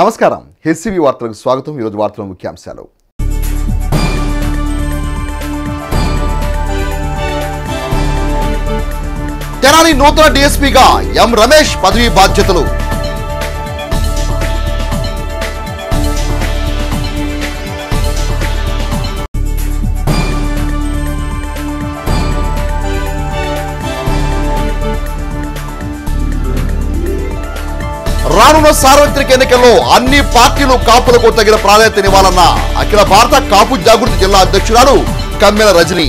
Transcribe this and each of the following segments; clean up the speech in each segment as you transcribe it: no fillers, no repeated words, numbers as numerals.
నమస్కారం, హెచ్సివి వార్తలకు స్వాగతం. ఈరోజు వార్తల ముఖ్యాంశాలు. తెనాలి నూతన డీఎస్పీగా ఎం రమేష్ పదవీ బాధ్యతలు. రానున్న సార్వత్రిక ఎన్నికల్లో అన్ని పార్టీలు కాపులకు తగిన ప్రాధాన్యతనివ్వాలన్న అఖిల భారత కాపు జాగృతి జిల్లా అధ్యక్షురాలు కమ్మెల రజని.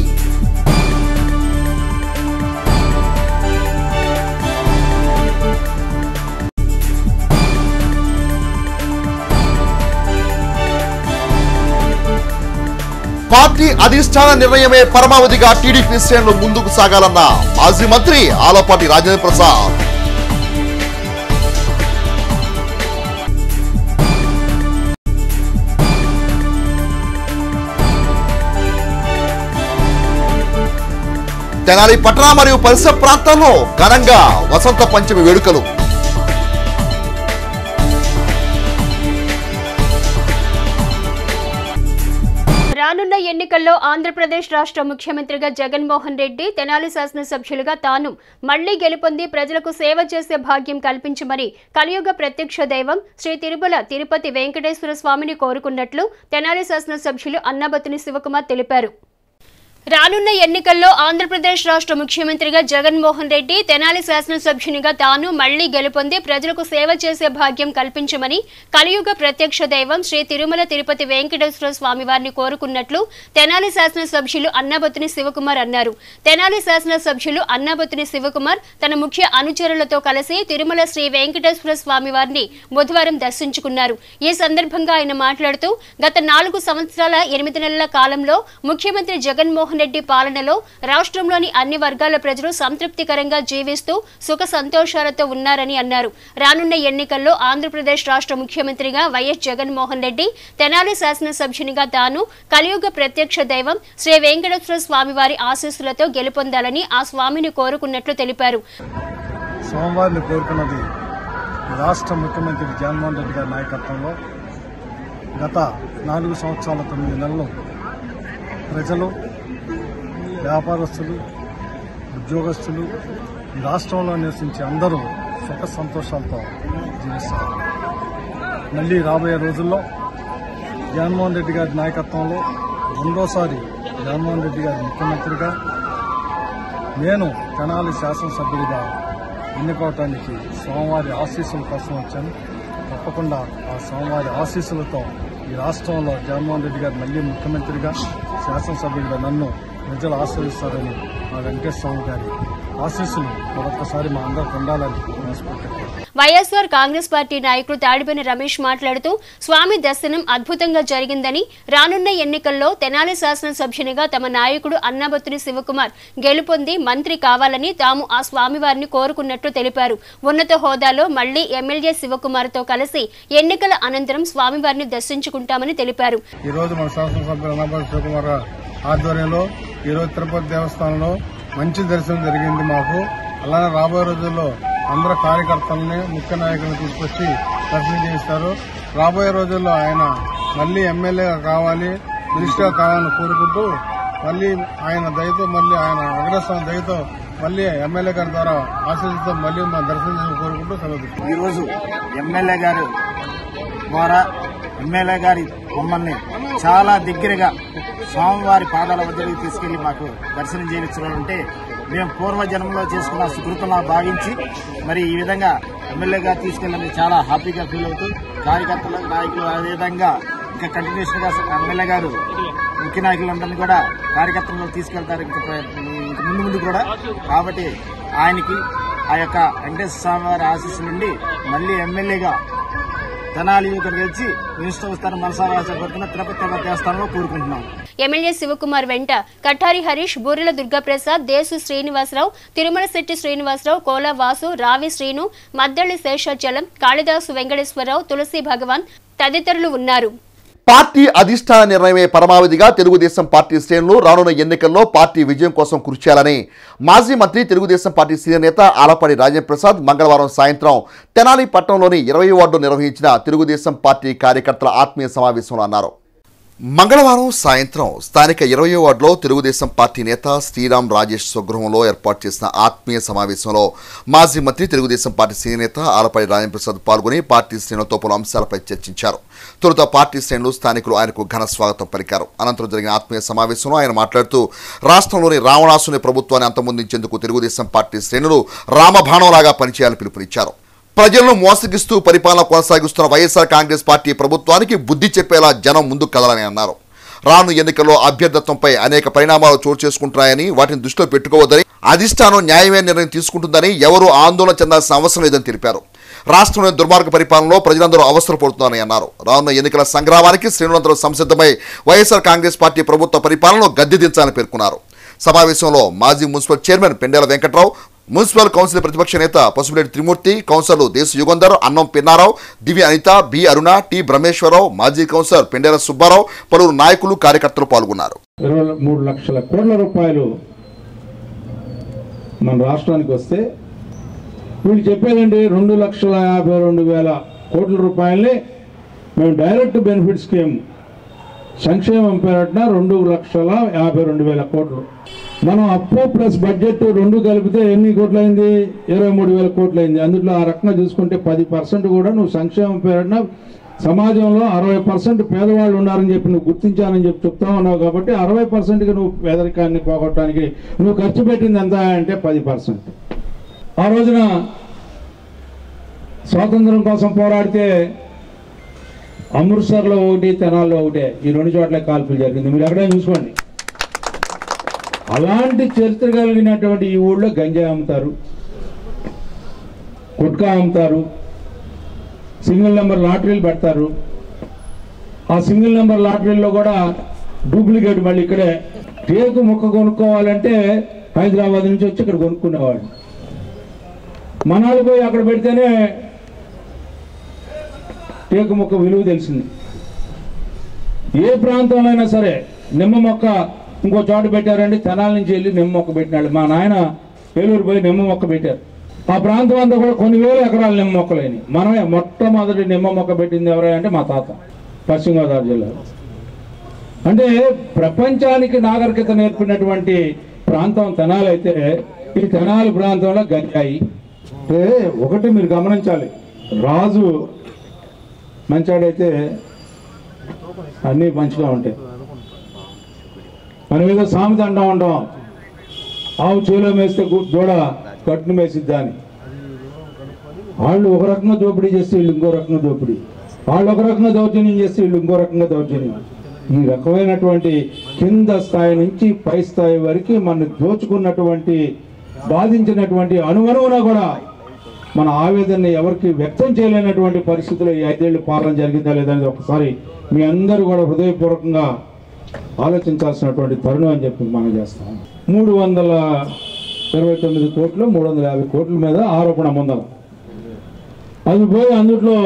పార్టీ అధిష్టాన నిర్ణయమే పరమావధిగా టీడీపీ శ్రేణులు ముందుకు సాగాలన్న మాజీ మంత్రి ఆలపాటి రాజేంద్ర ప్రసాద్. తెనాలి పట్టణ మరియు పరిసర ప్రాంతాల్లో ఘనంగా వసంత పంచమి వేడుకలు. రానున్న ఎన్నికల్లో ఆంధ్రప్రదేశ్ రాష్ట్ర ముఖ్యమంత్రిగా జగన్మోహన్ రెడ్డి, తెనాలి శాసనసభ్యులుగా తాను మళ్లీ గెలుపొంది ప్రజలకు సేవ చేసే భాగ్యం కల్పించమని కలియుగ ప్రత్యక్ష దైవం శ్రీ తిరుమల తిరుపతి వెంకటేశ్వర స్వామిని కోరుకున్నట్లు తెనాలి శాసనసభ్యులు అన్నాబత్తుని శివకుమార్ తెలిపారు. రానున్న ఎన్నికల్లో ఆంధ్రప్రదేశ్ రాష్ట్ర ముఖ్యమంత్రిగా జగన్మోహన్ రెడ్డి, తెనాలి శాసనసభ్యునిగా తాను మళ్లీ గెలుపొంది ప్రజలకు సేవ చేసే భాగ్యం కల్పించమని కలియుగ ప్రత్యక్ష దైవం శ్రీ తిరుమల తిరుపతి వెంకటేశ్వర స్వామి వారిని కోరుకున్నట్లు తెనాలి శాసనసభ్యులు అన్నాబత్తుని శివకుమార్ అన్నారు. తెనాలి శాసనసభ్యులు అన్నాబత్తుని శివకుమార్ తన ముఖ్య అనుచరులతో కలిసి తిరుమల శ్రీ వెంకటేశ్వర స్వామి వారిని బుధవారం దర్శించుకున్నారు. ఈ సందర్భంగా ఆయన మాట్లాడుతూ గత 4 సంవత్సరాల 8 నెలల కాలంలో ముఖ్యమంత్రి జగన్మోహన్ రెడ్డి పాలనలో రాష్ట్రంలోని అన్ని వర్గాల ప్రజలు సంతృప్తికరంగా జీవిస్తూ సుఖ సంతోషాలతో ఉన్నారని అన్నారు. రానున్న ఎన్నికల్లో ఆంధ్రప్రదేశ్ రాష్ట్ర ముఖ్యమంత్రిగా వైఎస్ జగన్మోహన్ రెడ్డి, తెనాలి శాసనసభ్యునిగా తాను కలియుగ ప్రత్యక్ష దైవం శ్రీ వెంకటేశ్వర స్వామి వారి ఆశీస్సులతో గెలుపొందాలని ఆ స్వామిని కోరుకున్నట్లు తెలిపారు. సోమవారిని కోరుకున్నది రాష్ట్ర ముఖ్యమంత్రి జగన్మోహన్ రెడ్డి గారి నాయకత్వంలో గత 4 సంవత్సరాల 9 నెలలు ప్రజలు, వ్యాపారస్తులు, ఉద్యోగస్తులు, ఈ రాష్ట్రంలో నివసించే అందరూ సుఖ సంతోషాలతో జీవిస్తారు. మళ్లీ రాబోయే రోజుల్లో జగన్మోహన్ రెడ్డి గారి నాయకత్వంలో రెండోసారి జగన్మోహన్ రెడ్డి గారి ముఖ్యమంత్రిగా నేను తెనాలి శాసనసభ్యుడిగా ఎన్నుకోవటానికి స్వామివారి ఆశీస్సుల కోసం వచ్చాను. తప్పకుండా ఆ స్వామివారి ఆశీస్సులతో ఈ రాష్ట్రంలో జగన్మోహన్ రెడ్డి గారు మళ్లీ ముఖ్యమంత్రిగా, శాసనసభ్యుడిగా నన్ను ప్రజలు ఆశీర్వదిస్తారని మా వెంకటేశ్వర స్వామి గారి ఆశీస్సులు మరొకసారి మా అందరికి ఉండాలని మనస్ఫూర్తిగా. వైఎస్ఆర్ కాంగ్రెస్ పార్టీ నాయకుడు తాడిబోయిన రమేష్ మాట్లాడుతూ స్వామి దర్శనం అద్భుతంగా జరిగిందని, రానున్న ఎన్నికల్లో తెనాలి శాసనసభ్యునిగా తమ నాయకుడు అన్నాబత్తుని శివకుమార్ గెలుపొంది మంత్రి కావాలని తాము ఆ స్వామివారిని కోరుకున్నట్లు తెలిపారు. ఉన్నత హోదాలో మళ్లీ ఎమ్మెల్యే శివకుమార్ తో కలిసి ఎన్నికల అనంతరం స్వామివారిని దర్శించుకుంటామని తెలిపారు. ఈ రోజు మన శాసనసభ్యులు అన్నాబత్తుని శివకుమార్ ఆధ్వర్యంలో ఈరోజు తిరుపతి దేవస్థానంలో మంచి దర్శనం జరిగింది మాకు. అలానే రాబోయే రోజుల్లో అందరూ కార్యకర్తలని, ముఖ్య నాయకులను తీసుకొచ్చి దర్శనం చేయిస్తారు. రాబోయే రోజుల్లో ఆయన మళ్లీ ఎమ్మెల్యేగా కావాలి, మినిస్టర్గా కావాలని కోరుకుంటూ మళ్లీ ఆయన దయతో, మళ్లీ ఆయన వెంకటేశ్వర దయతో మళ్లీ ఎమ్మెల్యే గారి ద్వారా ఆశీస్సులతో మళ్లీ మా దర్శనం చేసి కోరుకుంటూ సెలవు. ఈరోజు ఎమ్మెల్యే గారు ద్వారా ఎమ్మెల్యే గారి బొమ్మల్ని చాలా దగ్గరగా స్వామివారి పాదాల వద్దకు తీసుకెళ్లి మాకు దర్శనం చేయించాలంటే మేము పూర్వజన్మలో చేసుకున్న సుకృతంగా భావించి మరి ఈ విధంగా ఎమ్మెల్యే గారు తీసుకెళ్ళని చాలా హ్యాపీగా ఫీల్ అవుతూ కార్యకర్తలు, నాయకులు అదేవిధంగా ఇంకా కంటిన్యూషన్ గా ఎమ్మెల్యే గారు ముఖ్య నాయకులందరినీ కూడా కార్యకర్తలను తీసుకెళ్తారు ముందు ముందు కూడా. కాబట్టి ఆయనకి ఆ యొక్క వెంకటేశ్వర స్వామి వారి ఆశీస్సు నుండి మళ్లీ ఎమ్మెల్యేగా తెనాలి గెలిచి మినిస్టర్ వస్తారని మనసారా ఆశపడుతున్న తిరుపతి దేవస్థానంలో కోరుకుంటున్నాం. ఎమ్మెల్యే శివకుమార్ వెంట కఠారి హరీష్, బూరెల దుర్గాప్రసాద్, దేశు శ్రీనివాసరావు, తిరుమల శెట్టి శ్రీనివాసరావు, కోల వాసు, రావి శ్రీను, మద్దళ్లి శేషాచలం, కాళిదాసు వెంకటేశ్వరరావు, తులసి భగవాన్ తదితరులు ఉన్నారు. పార్టీ అధిష్టాన నిర్ణయమే పరమావధిగా తెలుగుదేశం పార్టీ శ్రేణులు రానున్న ఎన్నికల్లో పార్టీ విజయం కోసం కృషి చేయాలని మాజీ మంత్రి తెలుగుదేశం పార్టీ సీనియర్ నేత ఆలపాటి రాజేంద్ర ప్రసాద్ మంగళవారం సాయంత్రం తెనాలి పట్టణంలోని 20వ వార్డులో నిర్వహించిన తెలుగుదేశం పార్టీ కార్యకర్తల ఆత్మీయ సమావేశంలో అన్నారు. మంగళవారం సాయంత్రం స్థానిక 20వ వార్డులో తెలుగుదేశం పార్టీ నేత శ్రీరామ్ రాజేష్ స్వగృహంలో ఏర్పాటు చేసిన ఆత్మీయ సమావేశంలో మాజీ మంత్రి తెలుగుదేశం పార్టీ సీనియర్ నేత ఆలపాటి రాజేంద్ర ప్రసాద్ పాల్గొని పార్టీ శ్రేణులతో పలు అంశాలపై చర్చించారు. తొలుత పార్టీ శ్రేణులు స్థానికులు ఆయనకు ఘన స్వాగతం పలికారు. అనంతరం జరిగిన ఆత్మీయ సమావేశంలో ఆయన మాట్లాడుతూ రాష్ట్రంలోని రావణాసుని ప్రభుత్వాన్ని అంతమొందించేందుకు తెలుగుదేశం పార్టీ శ్రేణులు రామబాణంలాగా పనిచేయాలని పిలుపునిచ్చారు. ప్రజలను మోసగిస్తూ పరిపాలన కొనసాగిస్తున్న వైఎస్ఆర్ కాంగ్రెస్ పార్టీ ప్రభుత్వానికి బుద్ధి చెప్పేలా జనం ముందుకు కదలని అన్నారు. రాను ఎన్నికల్లో అభ్యర్థత్వంపై అనేక పరిణామాలు చోటు చేసుకుంటున్నాయని వాటిని దృష్టిలో పెట్టుకోవద్దని అధిష్టానం న్యాయమైన నిర్ణయం తీసుకుంటుందని ఎవరూ ఆందోళన చెందాల్సిన అవసరం లేదని తెలిపారు. రాష్ట్రంలోని దుర్మార్గ పరిపాలనలో ప్రజలందరూ అవసరపడుతున్నారని అన్నారు. రానున్న ఎన్నికల సంగ్రామానికి శ్రేణులందరూ సంసిద్ధమై వైఎస్ఆర్ కాంగ్రెస్ పార్టీ ప్రభుత్వ పరిపాలనలో గద్దె దించాలని పేర్కొన్నారు. సమావేశంలో మాజీ municipal chairman Pendela Venkatrao, municipal council ప్రతిపక్ష నేత పసుపులేటి త్రిమూర్తి, కౌన్సిలర్లు దేశ యుగంధర్, అన్నం పిన్నారావు, దివ్య అనిత, బి అరుణ, టి బ్రహ్మేశ్వరరావు, మాజీ కౌన్సిలర్ పెండేల సుబ్బారావు, పలువురు నాయకులు కార్యకర్తలు పాల్గొన్నారు. 23 లక్షల కోట్ల రూపాయలు మన రాష్ట్రానికి వస్తే వీళ్ళు చెప్పేదండి 2,52,000 కోట్ల రూపాయలని మేము డైరెక్ట్ బెనిఫిట్ స్కీమ్ సంక్షేమం పేరట్న 2,52,000 కోట్లు. మనం అప్పు ప్లస్ బడ్జెట్ రెండు కలిపితే ఎన్ని కోట్లు అయింది? 23,000 కోట్లు అయింది. అందులో ఆ రకంగా చూసుకుంటే 10% కూడా నువ్వు సంక్షేమం పేరట్న సమాజంలో 60% పేదవాళ్ళు ఉన్నారని చెప్పి నువ్వు గుర్తించాలని చెప్పి చెప్తా ఉన్నావు. కాబట్టి 60%కి నువ్వు పేదరికాన్ని పోగొట్టడానికి నువ్వు ఖర్చు పెట్టింది ఎంత అంటే 10%. ఆ రోజున స్వాతంత్రం కోసం పోరాడితే అమృత్సర్లో ఒకటి, తెనాల్లో ఒకటే, ఈ 2 చోట్ల కాల్పులు జరిగింది. మీరు ఎక్కడైనా చూసుకోండి. అలాంటి చరిత్ర కలిగినటువంటి ఈ ఊళ్ళో గంజాయి అమ్ముతారు, గుట్కా అమ్ముతారు, సింగిల్ నెంబర్ లాటరీలు పెడతారు. ఆ సింగిల్ నెంబర్ లాటరీల్లో కూడా డూప్లికేట్ మళ్ళీ ఇక్కడే టేకు ముక్క కొనుక్కోవాలంటే హైదరాబాద్ నుంచి వచ్చి ఇక్కడ కొనుక్కునేవాడు. మనాలు పోయి అక్కడ పెడితేనే టేకు మొక్క విలువ తెలిసింది. ఏ ప్రాంతంలో అయినా సరే నిమ్మ మొక్క ఇంకో చోట పెట్టారండి, తెనాల నుంచి వెళ్ళి నిమ్మ మొక్క పెట్టినాడు. మా నాయన ఏలూరు పోయి నిమ్మ మొక్క పెట్టారు. ఆ ప్రాంతం అంతా కూడా కొన్ని వేల ఎకరాలు నిమ్మ మొక్కలేని. మనమే మొట్టమొదటి నిమ్మ మొక్క పెట్టింది ఎవరంటే మా తాత, పశ్చిమ గోదావరి జిల్లాలో. అంటే ప్రపంచానికి నాగరికత నేర్పినటువంటి ప్రాంతం తెనాలి. అయితే ఈ తెనాలి ప్రాంతంలో గంజాయి. అంటే ఒకటి మీరు గమనించాలి, రాజు మంచాడైతే అన్నీ మంచిగా ఉంటాయి. మనం ఏదో సామెత అంటూ ఉంటాం, ఆవు చేలో మేస్తే దూడ కట్టును మేసిద్దా అని. వాళ్ళు ఒక రకంగా దోపిడీ చేస్తే వీళ్ళు ఇంకో రకంగా దోపిడీ, వాళ్ళు ఒక రకంగా దౌర్జన్యం చేస్తే వీళ్ళు ఇంకో రకంగా దౌర్జన్యం. ఈ రకమైనటువంటి కింద స్థాయి నుంచి పై స్థాయి వరకు మన దోచుకున్నటువంటి బాధించినటువంటి అణువణువున కూడా మన ఆవేదనని ఎవరికి వ్యక్తం చేయలేనటువంటి పరిస్థితుల్లో ఈ 5 ఏళ్ళు పాలన జరిగిందా లేదనేది ఒకసారి మీ అందరూ కూడా హృదయపూర్వకంగా ఆలోచించాల్సినటువంటి తరుణం అని చెప్పి మనం చేస్తాం. 329 కోట్లు 350 కోట్ల మీద ఆరోపణ ముందర అది పోయి అందుట్లో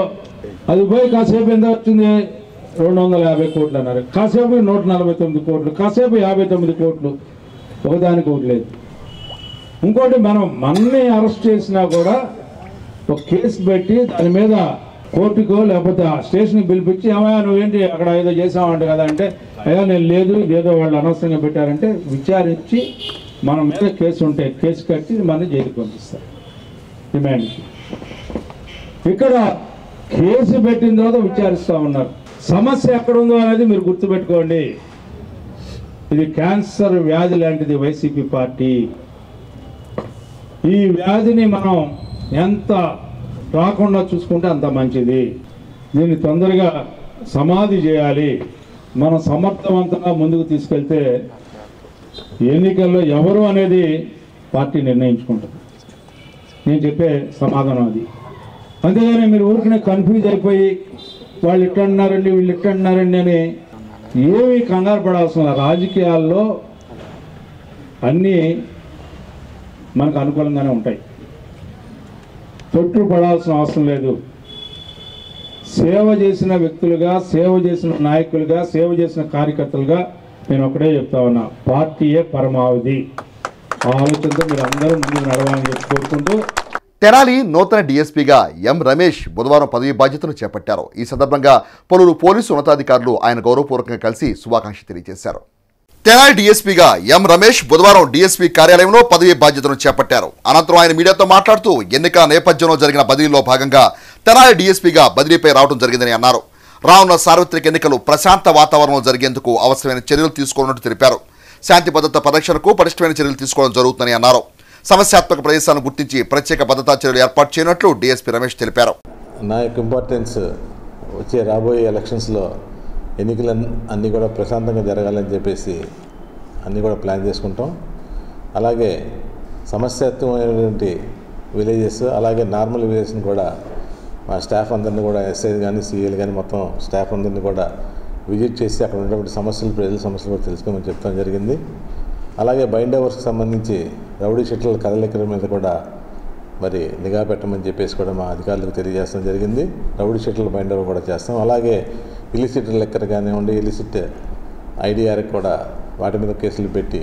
అది పోయి కాసేపు ఎంత వచ్చింది? 250 కోట్లు అన్నారు. కాసేపు 149 కోట్లు, కాసేపు 59 కోట్లు. ఒకదానికి ఒకటి లేదు. ఇంకోటి మనల్ని అరెస్ట్ చేసినా కూడా ఒక కేసు పెట్టి దాని మీద కోర్టుకో లేకపోతే స్టేషన్కి పిలిపించి ఏమయ్యా నువ్వేంటి అక్కడ ఏదో చేసావంట కదా అంటే, అయ్యా నేను లేదు, ఏదో వాళ్ళు అనవసరంగా పెట్టారంటే విచారించి మన మీద కేసు ఉంటే కేసు కట్టి మన జైలుకి పంపిస్తారు డిమాండ్కి. ఇక్కడ కేసు పెట్టిన తర్వాత విచారిస్తూ ఉన్నారు. సమస్య ఎక్కడుందో అనేది మీరు గుర్తుపెట్టుకోండి. ఇది క్యాన్సర్ వ్యాధి లాంటిది వైసీపీ పార్టీ. ఈ వ్యాధిని మనం ఎంత రాకుండా చూసుకుంటే అంత మంచిది. దీన్ని తొందరగా సమాధి చేయాలి. మనం సమర్థవంతంగా ముందుకు తీసుకెళ్తే ఎన్నికల్లో ఎవరు అనేది పార్టీ నిర్ణయించుకుంటుంది. నేను చెప్పే సమాధానం అది. అంతేగాని మీరు ఊరికనే కన్ఫ్యూజ్ అయిపోయి వాళ్ళు ఇట్లా అన్నారండి వీళ్ళు ఇట్లా అన్నారండి అని ఏమీ కంగారు పడాల్సిన. రాజకీయాల్లో అన్నీ మనకు అనుకూలంగానే ఉంటాయి, తొట్టు పడాల్సిన అవసరం లేదు. సేవ చేసిన వ్యక్తులుగా, సేవ చేసిన నాయకులుగా, సేవ చేసిన కార్యకర్తలుగా నేను ఒకటే చెప్తా ఉన్నా, పార్టీయే పరమావధి. ఆ ఆలోచనతో మీరు అందరూ ముందుకు నడవాలని చెప్పి కోరుకుంటూ తెనాలి నూతన డీఎస్పీగా ఎం రమేష్ బుధవారం పదవి బాధ్యతలు చేపట్టారు. ఈ సందర్భంగా పలువురు పోలీసు ఉన్నతాధికారులు ఆయన గౌరవపూర్వకంగా కలిసి శుభాకాంక్షలు తెలియజేశారు. తెనాలి డీఎస్పీగా ఎం రమేష్ బుధవారం డీఎస్పీ కార్యాలయంలో పదవి బాధ్యతలను చేపట్టారు. అనంతరం ఆయన మీడియాతో మాట్లాడుతూ ఎన్నికల నేపథ్యంలో జరిగిన బదిలీలో భాగంగా తెనాలి డీఎస్పీగా బదిలీపై రావడం జరిగిందని అన్నారు. రానున్న సార్వత్రిక ఎన్నికలు ప్రశాంత వాతావరణంలో జరిగేందుకు అవసరమైన చర్యలు తీసుకోనున్నట్టు తెలిపారు. శాంతి భద్రత పరిరక్షణకు పటిష్టమైన చర్యలు తీసుకోవడం జరుగుతుందని అన్నారు. సమస్యాత్మక ప్రదేశాలను గుర్తించి ప్రత్యేక భద్రతా చర్యలు ఏర్పాటు చేయనున్నట్లు డీఎస్పీ రమేష్ తెలిపారు. నా యొక్క ఇంపార్టెన్స్ వచ్చే రాబోయే ఎలక్షన్స్లో ఎన్నికలు అన్నీ కూడా ప్రశాంతంగా జరగాలని చెప్పేసి అన్నీ కూడా ప్లాన్ చేసుకుంటాం. అలాగే సమస్యాత్మకమైనటువంటి విలేజెస్, అలాగే నార్మల్ విలేజెస్ని కూడా మా స్టాఫ్ అందరినీ కూడా ఎస్ఐ కానీ సిఐలు కానీ మొత్తం స్టాఫ్ అందరినీ కూడా విజిట్ చేసి అక్కడ ఉన్నటువంటి సమస్యలు, ప్రజల సమస్యలు కూడా తెలుసుకోమని చెప్తాం జరిగింది. అలాగే బైండ్ ఓవర్స్కి సంబంధించి రౌడీ షీట్ల కదలికల మీద కూడా మరి నిఘా పెట్టమని చెప్పేసి కూడా మా అధికారులకు తెలియజేస్తాం జరిగింది. రౌడీ షీట్ల బైండ్ ఓవర్ కూడా చేస్తాం. అలాగే ఇలిసిట్ లెక్కర్ కానివ్వండి, ఇలిసిట్ ఐడిఆర్ కూడా వాటి మీద కేసులు పెట్టి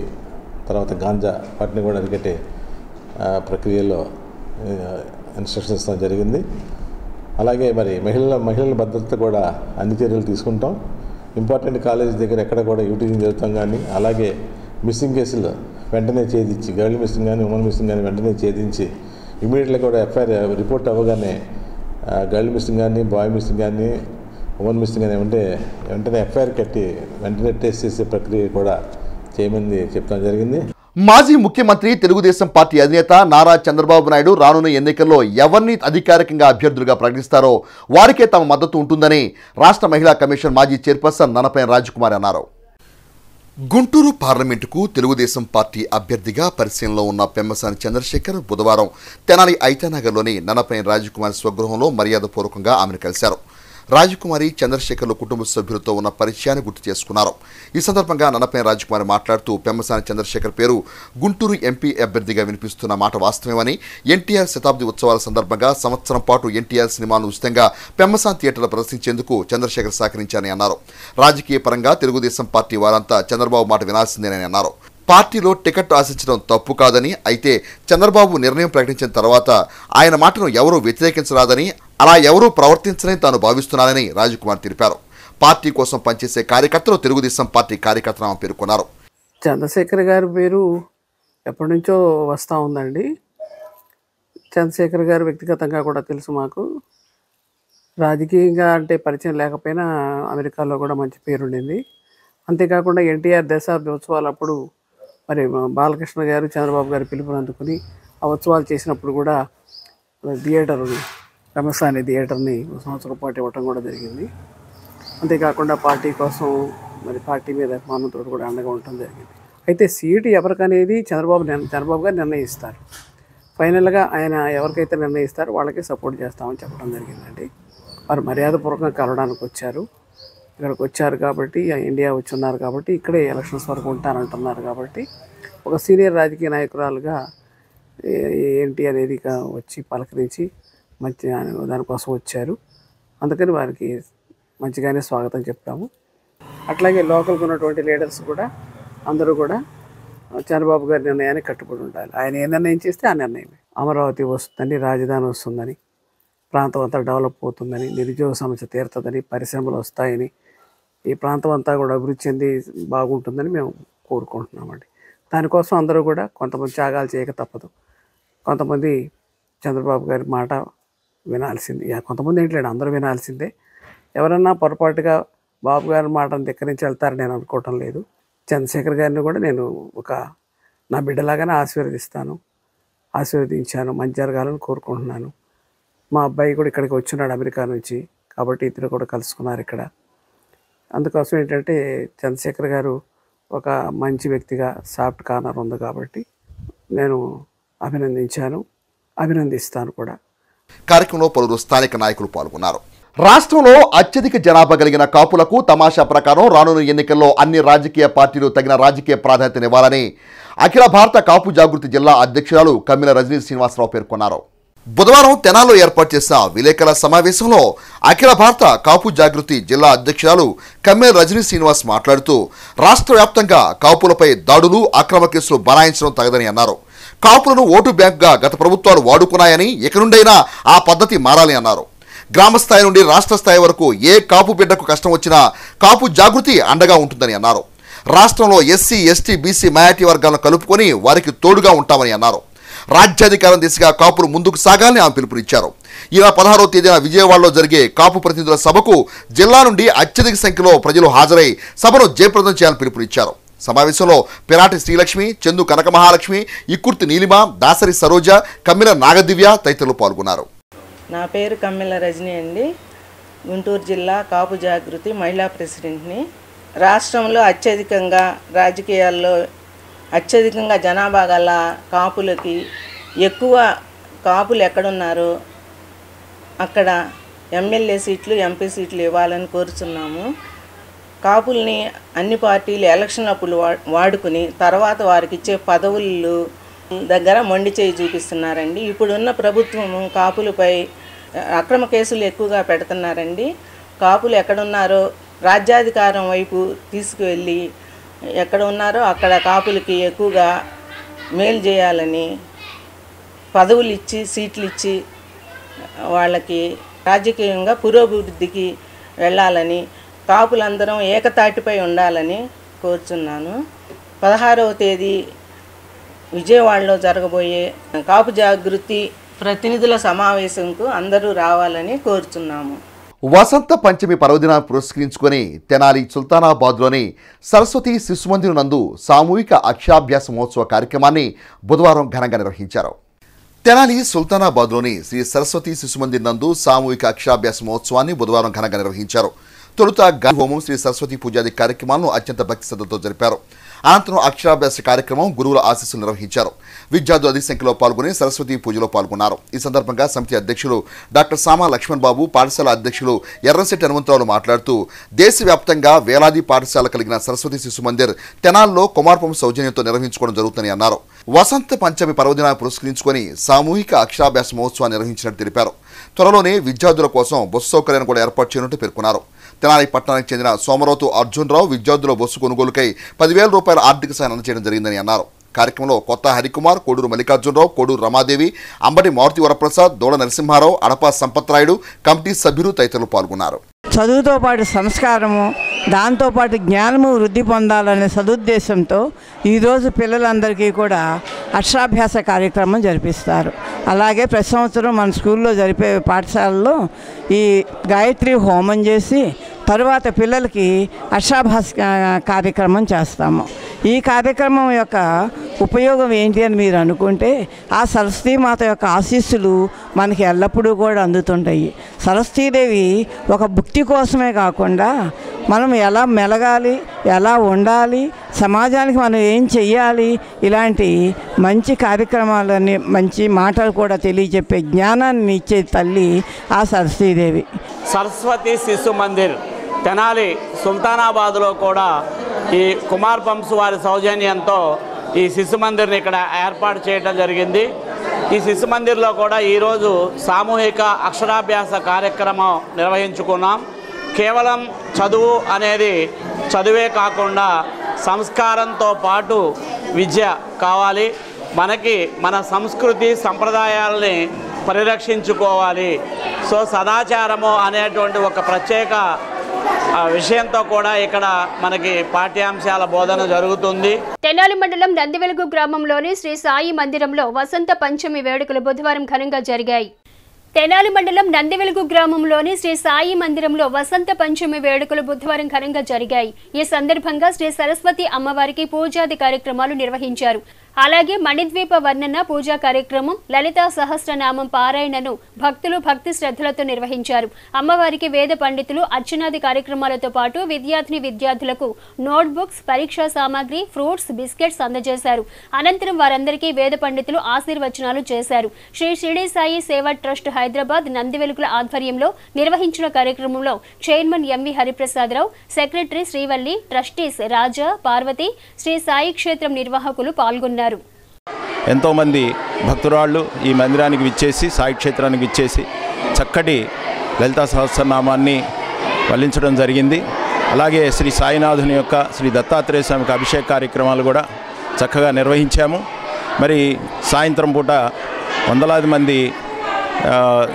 తర్వాత గాంజా వాటిని కూడా అరికట్టే ప్రక్రియలో ఇన్స్ట్రక్షన్స్ ఇస్తాం జరిగింది. అలాగే మరి మహిళల భద్రత కూడా అన్ని చర్యలు తీసుకుంటాం. ఇంపార్టెంట్ కాలేజ్ దగ్గర ఎక్కడ కూడా యూటీజింగ్ జరుగుతాం కానీ, అలాగే మిస్సింగ్ కేసులు వెంటనే ఛేదించి, గర్ల్ మిస్సింగ్ కానీ ఉమెన్ మిస్సింగ్ కానీ వెంటనే ఛేదించి ఇమీడియట్గా కూడా ఎఫ్ఐఆర్ రిపోర్ట్ అవ్వగానే గర్ల్ మిస్సింగ్ కానీ, బాయ్ మిస్సింగ్ కానీ, ఉమెన్ మిస్సింగ్ కానీ ఉంటే వెంటనే ఎఫ్ఐఆర్ కట్టి వెంటనే టెస్ట్ చేసే ప్రక్రియ కూడా చేయమని చెప్తాం జరిగింది. మాజీ ముఖ్యమంత్రి తెలుగుదేశం పార్టీ అధినేత నారా చంద్రబాబు నాయుడు రానున్న ఎన్నికల్లో ఎవరిని అధికారికంగా అభ్యర్థులుగా ప్రకటిస్తారో వారికే తమ మద్దతు ఉంటుందని రాష్ట్ర మహిళా కమిషన్ మాజీ చైర్పర్సన్ నన్నపనేని రాజకుమారి అన్నారు. గుంటూరు పార్లమెంటుకు తెలుగుదేశం పార్టీ అభ్యర్థిగా పరిశీలనలో ఉన్న పెమ్మసాని చంద్రశేఖర్ బుధవారం తెనాలి ఐతానగర్లోని నన్నపనేని రాజకుమారి స్వగృహంలో మర్యాదపూర్వకంగా ఆమెను కలిశారు. రాజకుమారి చంద్రశేఖర్ల కుటుంబ సభ్యులతో ఉన్న పరిచయాన్ని గుర్తు చేసుకున్నారు. ఈ సందర్భంగా నన్నపనేని రాజకుమారి మాట్లాడుతూ పెమ్మసాని చంద్రశేఖర్ పేరు గుంటూరు ఎంపీ అభ్యర్థిగా వినిపిస్తున్న మాట వాస్తవమని, ఎన్టీఆర్ శతాబ్ది ఉత్సవాల సందర్భంగా సంవత్సరం పాటు ఎన్టీఆర్ సినిమాను ఉచితంగా పెమ్మసాని థియేటర్లో ప్రదర్శించేందుకు చంద్రశేఖర్ సహకరించారని అన్నారు. రాజకీయ పరంగా తెలుగుదేశం పార్టీ వారంతా చంద్రబాబు మాట వినాల్సిందేనని అన్నారు. పార్టీలో టికెట్ ఆశించడం తప్పు కాదని, అయితే చంద్రబాబు నిర్ణయం ప్రకటించిన తర్వాత ఆయన మాటను ఎవరూ వ్యతిరేకించరాదని, అలా ఎవరూ ప్రవర్తించరని తాను భావిస్తున్నానని రాజకుమార్ తెలిపారు. పార్టీ కోసం పనిచేసే కార్యకర్తలు తెలుగుదేశం పార్టీ కార్యకర్తలను పేర్కొన్నారు. చంద్రశేఖర్ గారి పేరు ఎప్పటి నుంచో వస్తూ ఉందండి. చంద్రశేఖర్ గారు వ్యక్తిగతంగా కూడా తెలుసు మాకు. రాజకీయంగా అంటే పరిచయం లేకపోయినా అమెరికాలో కూడా మంచి పేరుండింది. అంతేకాకుండా ఎన్టీఆర్ దశాబ్ది ఉత్సవాలు అప్పుడు మరి బాలకృష్ణ గారు చంద్రబాబు గారు పిలుపుని అందుకుని ఆ ఉత్సవాలు చేసినప్పుడు కూడా థియేటర్ పెమ్మసాని థియేటర్ని సంవత్సరం పాటు ఇవ్వటం కూడా జరిగింది. అంతేకాకుండా పార్టీ కోసం మరి పార్టీ మీద అభిమానంతో కూడా అండగా ఉండటం జరిగింది. అయితే సీటు ఎవరికనేది చంద్రబాబు గారు నిర్ణయిస్తారు. ఫైనల్గా ఆయన ఎవరికైతే నిర్ణయిస్తారో వాళ్ళకి సపోర్ట్ చేస్తామని చెప్పడం జరిగిందండి. వారు మర్యాదపూర్వకంగా కలవడానికి వచ్చారు. ఇక్కడికి వచ్చారు కాబట్టి, ఇండియా వచ్చి ఉన్నారు కాబట్టి, ఇక్కడే ఎలక్షన్స్ వరకు ఉంటానంటున్నారు కాబట్టి ఒక సీనియర్ రాజకీయ నాయకురాలుగా ఏంటి అనేది వచ్చి పలకరించి మంచి దానికోసం వచ్చారు. అందుకని వారికి మంచిగానే స్వాగతం చెప్తాము. అట్లాగే లోకల్గా ఉన్నటువంటి లీడర్స్ కూడా అందరూ కూడా చంద్రబాబు గారి నిర్ణయానికి కట్టుబడి ఉండాలి. ఆయన ఏ నిర్ణయం చేస్తే ఆ నిర్ణయమే. అమరావతి వస్తుందని, రాజధాని వస్తుందని, ప్రాంతం అంతా డెవలప్ అవుతుందని, నిరుద్యోగ సమస్య తీరుతుందని, పరిశ్రమలు వస్తాయని, ఈ ప్రాంతం అంతా కూడా అభివృద్ధి చెంది బాగుంటుందని మేము కోరుకుంటున్నామండి. దానికోసం అందరూ కూడా కొంతమంది త్యాగాలు చేయక తప్పదు. కొంతమంది చంద్రబాబు గారి మాట వినాల్సింది, కొంతమంది ఏంటంటే అందరూ వినాల్సిందే. ఎవరన్నా పొరపాటుగా బాబు గారి మాటను ధిక్కరించి వెళ్తారని నేను అనుకోవటం లేదు. చంద్రశేఖర్ గారిని కూడా నేను నా బిడ్డలాగానే ఆశీర్వదించాను. మంచి జరగాలని కోరుకుంటున్నాను. మా అబ్బాయి కూడా ఇక్కడికి వచ్చినాడు అమెరికా నుంచి, కాబట్టి ఇద్దరు కూడా కలుసుకున్నారు ఇక్కడ. అందుకోసం ఏంటంటే చంద్రశేఖర్ గారు ఒక మంచి వ్యక్తిగా సాఫ్ట్ కార్నర్ ఉంది కాబట్టి నేను అభినందిస్తాను కూడా. కార్యక్రమంలో పలువురు స్థానిక నాయకులు పాల్గొన్నారు. రాష్ట్రంలో అత్యధిక జనాభా కలిగిన కాపులకు తమాషా ప్రకారం రానున్న ఎన్నికల్లో అన్ని రాజకీయ పార్టీలు తగిన రాజకీయ ప్రాధాన్యతనివ్వాలని అఖిల భారత కాపు జాగృతి జిల్లా అధ్యక్షురాలు కమ్మిల రజనీ శ్రీనివాసరావు పేర్కొన్నారు. బుధవారం తెనాల్లో ఏర్పాటు చేసిన విలేకరుల సమావేశంలో అఖిల భారత కాపు జాగృతి జిల్లా అధ్యక్షురాలు కమ్మెల రజనీ శ్రీనివాస్ మాట్లాడుతూ రాష్ట్ర వ్యాప్తంగా కాపులపై దాడులు అక్రమ కేసులు బనాయించడం తగదని అన్నారు. కాపులను ఓటు బ్యాంకుగా గత ప్రభుత్వాలు వాడుకున్నాయని ఇక నుండైనా ఆ పద్ధతి మారాలి అన్నారు. గ్రామ స్థాయి నుండి రాష్ట్ర స్థాయి వరకు ఏ కాపు బిడ్డకు కష్టం వచ్చినా కాపు జాగృతి అండగా ఉంటుందని అన్నారు. రాష్ట్రంలో ఎస్సీ ఎస్టీ బీసీ మైనారిటీ వర్గాలను కలుపుకొని వారికి తోడుగా ఉంటామని అన్నారు. రాజ్యాధికారం దిశగా కాపులు ముందుకు సాగాలని ఆమె పిలుపునిచ్చారు. ఈ నెల 16వ తేదీన విజయవాడలో జరిగే కాపు ప్రతినిధుల సభకు జిల్లా నుండి అత్యధిక సంఖ్యలో ప్రజలు హాజరై సభను జయప్రదం చేయాలని పిలుపునిచ్చారు. సమావేశంలో పిరాటి శ్రీలక్ష్మి, చందు కనక మహాలక్ష్మి, ఇక్కుర్తి నీలిమ, దాసరి సరోజ, కమ్మెల నాగదివ్య తదితరులు పాల్గొన్నారు. నా పేరు కమ్మెల రజనీ అండి. గుంటూరు జిల్లా కాపు జాగృతి మహిళా ప్రెసిడెంట్ని. రాష్ట్రంలో అత్యధికంగా రాజకీయాల్లో అత్యధికంగా జనాభా గల కాపులకి ఎక్కువ కాపులు ఎక్కడున్నారో అక్కడ ఎమ్మెల్యే సీట్లు ఎంపీ సీట్లు ఇవ్వాలని కోరుచున్నాము. కాపుల్ని అన్ని పార్టీలు ఎలక్షన్ అప్పుడు వాడుకుని తర్వాత వారికి ఇచ్చే పదవులు దగ్గర మొండి చేయి చూపిస్తున్నారండి. ఇప్పుడున్న ప్రభుత్వము కాపులపై అక్రమ కేసులు ఎక్కువగా పెడుతున్నారండి. కాపులు ఎక్కడున్నారో రాజ్యాధికారం వైపు తీసుకువెళ్ళి ఎక్కడ ఉన్నారో అక్కడ కాపులకి ఎక్కువగా మేలు చేయాలని పదవులు ఇచ్చి సీట్లు ఇచ్చి వాళ్ళకి రాజకీయంగా పురోభివృద్ధికి వెళ్ళాలని కాపులందరం ఏకతాటిపై ఉండాలని కోరుచున్నాను. 16వ తేదీ విజయవాడలో జరగబోయే కాపు జాగృతి ప్రతినిధుల సమావేశంకు అందరూ రావాలని కోరుచున్నాము. వసంత పంచమి పర్వదినాన్ని పురస్కరించుకొని తెనాలి సుల్తానాబాద్లోని సరస్వతి శిశు మందిరం నందు సామూహిక అక్షరాభ్యాస మహోత్సవ కార్యక్రమాన్ని బుధవారం ఘనంగా నిర్వహించారు. తెనాలి సుల్తానాబాద్లోని శ్రీ సరస్వతి శిశు మందిరం నందు సామూహిక అక్షరాభ్యాస మహోత్సవాన్ని బుధవారం ఘనంగా నిర్వహించారు. తొలుత గాంధీ హోమం, శ్రీ సరస్వతి పూజాది కార్యక్రమాలను అత్యంత భక్తి శ్రద్ధతో జరిపారు. అనంతరం అక్షరాభ్యాస కార్యక్రమం, గురువుల ఆశీస్సులు నిర్వహించారు. విద్యార్థులు అధిక సంఖ్యలో పాల్గొని సరస్వతి పూజలో పాల్గొన్నారు. ఈ సందర్భంగా సమితి అధ్యక్షులు డాక్టర్ సామా లక్ష్మణ్ బాబు, పాఠశాల అధ్యక్షులు ఎర్రశెట్టి హనుమంతరావులు మాట్లాడుతూ దేశవ్యాప్తంగా వేలాది పాఠశాల కలిగిన సరస్వతి శిశు మందిర్ తెనాల్లో కుమార్పం సౌజన్యంతో నిర్వహించుకోవడం జరుగుతుందని అన్నారు. వసంత పంచమి పర్వదినాన్ని పురస్కరించుకొని సామూహిక అక్షరాభ్యాస మహోత్సవాన్ని నిర్వహించినట్టు తెలిపారు. త్వరలోనే విద్యార్థుల కోసం బస్సు సౌకర్యాన్ని కూడా ఏర్పాటు చేయనున్నట్టు పేర్కొన్నారు. తెనాలి పట్టణానికి చెందిన సోమరోతు అర్జున్రావు విద్యార్థుల బస్సు కొనుగోలుకై 10,000 రూపాయల ఆర్థిక సాయం అందజేయడం జరిగిందని అన్నారు. కార్యక్రమంలో కొత్త హరికుమార్, కోడూరు మల్లికార్జునరావు, కోడూరు రమాదేవి, అంబటి మారుతి వరప్రసాద్, దోళ నరసింహారావు, అడపా సంపత్రాయుడు, కమిటీ సభ్యులు తదితరులు పాల్గొన్నారు. చదువుతో పాటు సంస్కారము, దాంతోపాటు జ్ఞానము వృద్ధి పొందాలనే సదుద్దేశంతో ఈరోజు పిల్లలందరికీ కూడా అక్షరాభ్యాస కార్యక్రమం జరిపిస్తారు. అలాగే ప్రతి సంవత్సరం మన స్కూల్లో జరిపే పాఠశాలలో ఈ గాయత్రి హోమం చేసి తరువాత పిల్లలకి అక్షరాభ్యాస కార్యక్రమం చేస్తాము. ఈ కార్యక్రమం యొక్క ఉపయోగం ఏంటి అని మీరు అనుకుంటే ఆ సరస్వతీమాత యొక్క ఆశీస్సులు మనకి ఎల్లప్పుడూ కూడా అందుతుంటాయి. సరస్వతీదేవి ఒక భక్తి కోసమే కాకుండా మనం ఎలా మెలగాలి, ఎలా ఉండాలి, సమాజానికి మనం ఏం చెయ్యాలి, ఇలాంటి మంచి కార్యక్రమాలన్నీ మంచి మాటలు కూడా తెలియజెప్పే జ్ఞానాన్ని ఇచ్చే తల్లి ఆ సరస్వతీదేవి. సరస్వతి శిశు మందిర్ తెనాలి సుల్తానాబాద్లో కూడా ఈ కుమార్ పంప్స్ వారి సౌజన్యంతో ఈ శిశు మందిర్ని ఇక్కడ ఏర్పాటు చేయడం జరిగింది. ఈ శిశు మందిర్లో కూడా ఈరోజు సామూహిక అక్షరాభ్యాస కార్యక్రమం నిర్వహించుకున్నాం. కేవలం చదువు అనేది చదువే కాకుండా సంస్కారంతో పాటు విద్య కావాలి. మనకి మన సంస్కృతి సంప్రదాయాలని పరిరక్షించుకోవాలి. సో సదాచారము అనేటువంటి ఒక ప్రత్యేక విషయంతో కూడా ఇక్కడ మనకి పాఠ్యాంశాల బోధన జరుగుతుంది. తెనాలి మండలం నందివెలుగు గ్రామంలోని శ్రీ సాయి మందిరంలో వసంత పంచమి వేడుకలు బుధవారం ఘనంగా జరిగాయి. తెనాలి మండలం నందివెలుగు గ్రామంలోని శ్రీ సాయి మందిరంలో వసంత పంచమి వేడుకలు బుధవారం ఘనంగా జరిగాయి. ఈ సందర్భంగా శ్రీ సరస్వతి అమ్మవారికి పూజాది కార్యక్రమాలు నిర్వహించారు. అలాగే మణిద్వీప వర్ణన పూజా కార్యక్రమం, లలితా సహస్రనామం పారాయణను భక్తులు భక్తి శ్రద్ధలతో నిర్వహించారు. అమ్మవారికి వేద పండితులు అర్చనాది కార్యక్రమాలతో పాటు విద్యార్థులకు నోట్బుక్స్, పరీక్షా సామాగ్రి, ఫ్రూట్స్, బిస్కెట్స్ అందజేశారు. అనంతరం వారందరికీ వేద పండితులు ఆశీర్వచనాలు చేశారు. శ్రీ షిరిడి సాయి సేవా ట్రస్ట్ హైదరాబాద్ నందివెలుగుల ఆధ్వర్యంలో నిర్వహించిన కార్యక్రమంలో chairman MV Hariprasadarao, secretary Srivalli, trustees Raja, Parvati, Sri Sai Kshetram నిర్వాహకులు పాల్గొన్నారు. ఎంతోమంది భక్తురాళ్ళు ఈ మందిరానికి విచ్చేసి, సాయి క్షేత్రానికి విచ్చేసి చక్కటి లలితా సహస్రనామాన్ని వల్లించడం జరిగింది. అలాగే శ్రీ సాయినాథుని యొక్క, శ్రీ దత్తాత్రేయ స్వామికి అభిషేక కార్యక్రమాలు కూడా చక్కగా నిర్వహించాము. మరి సాయంత్రం పూట వందలాది మంది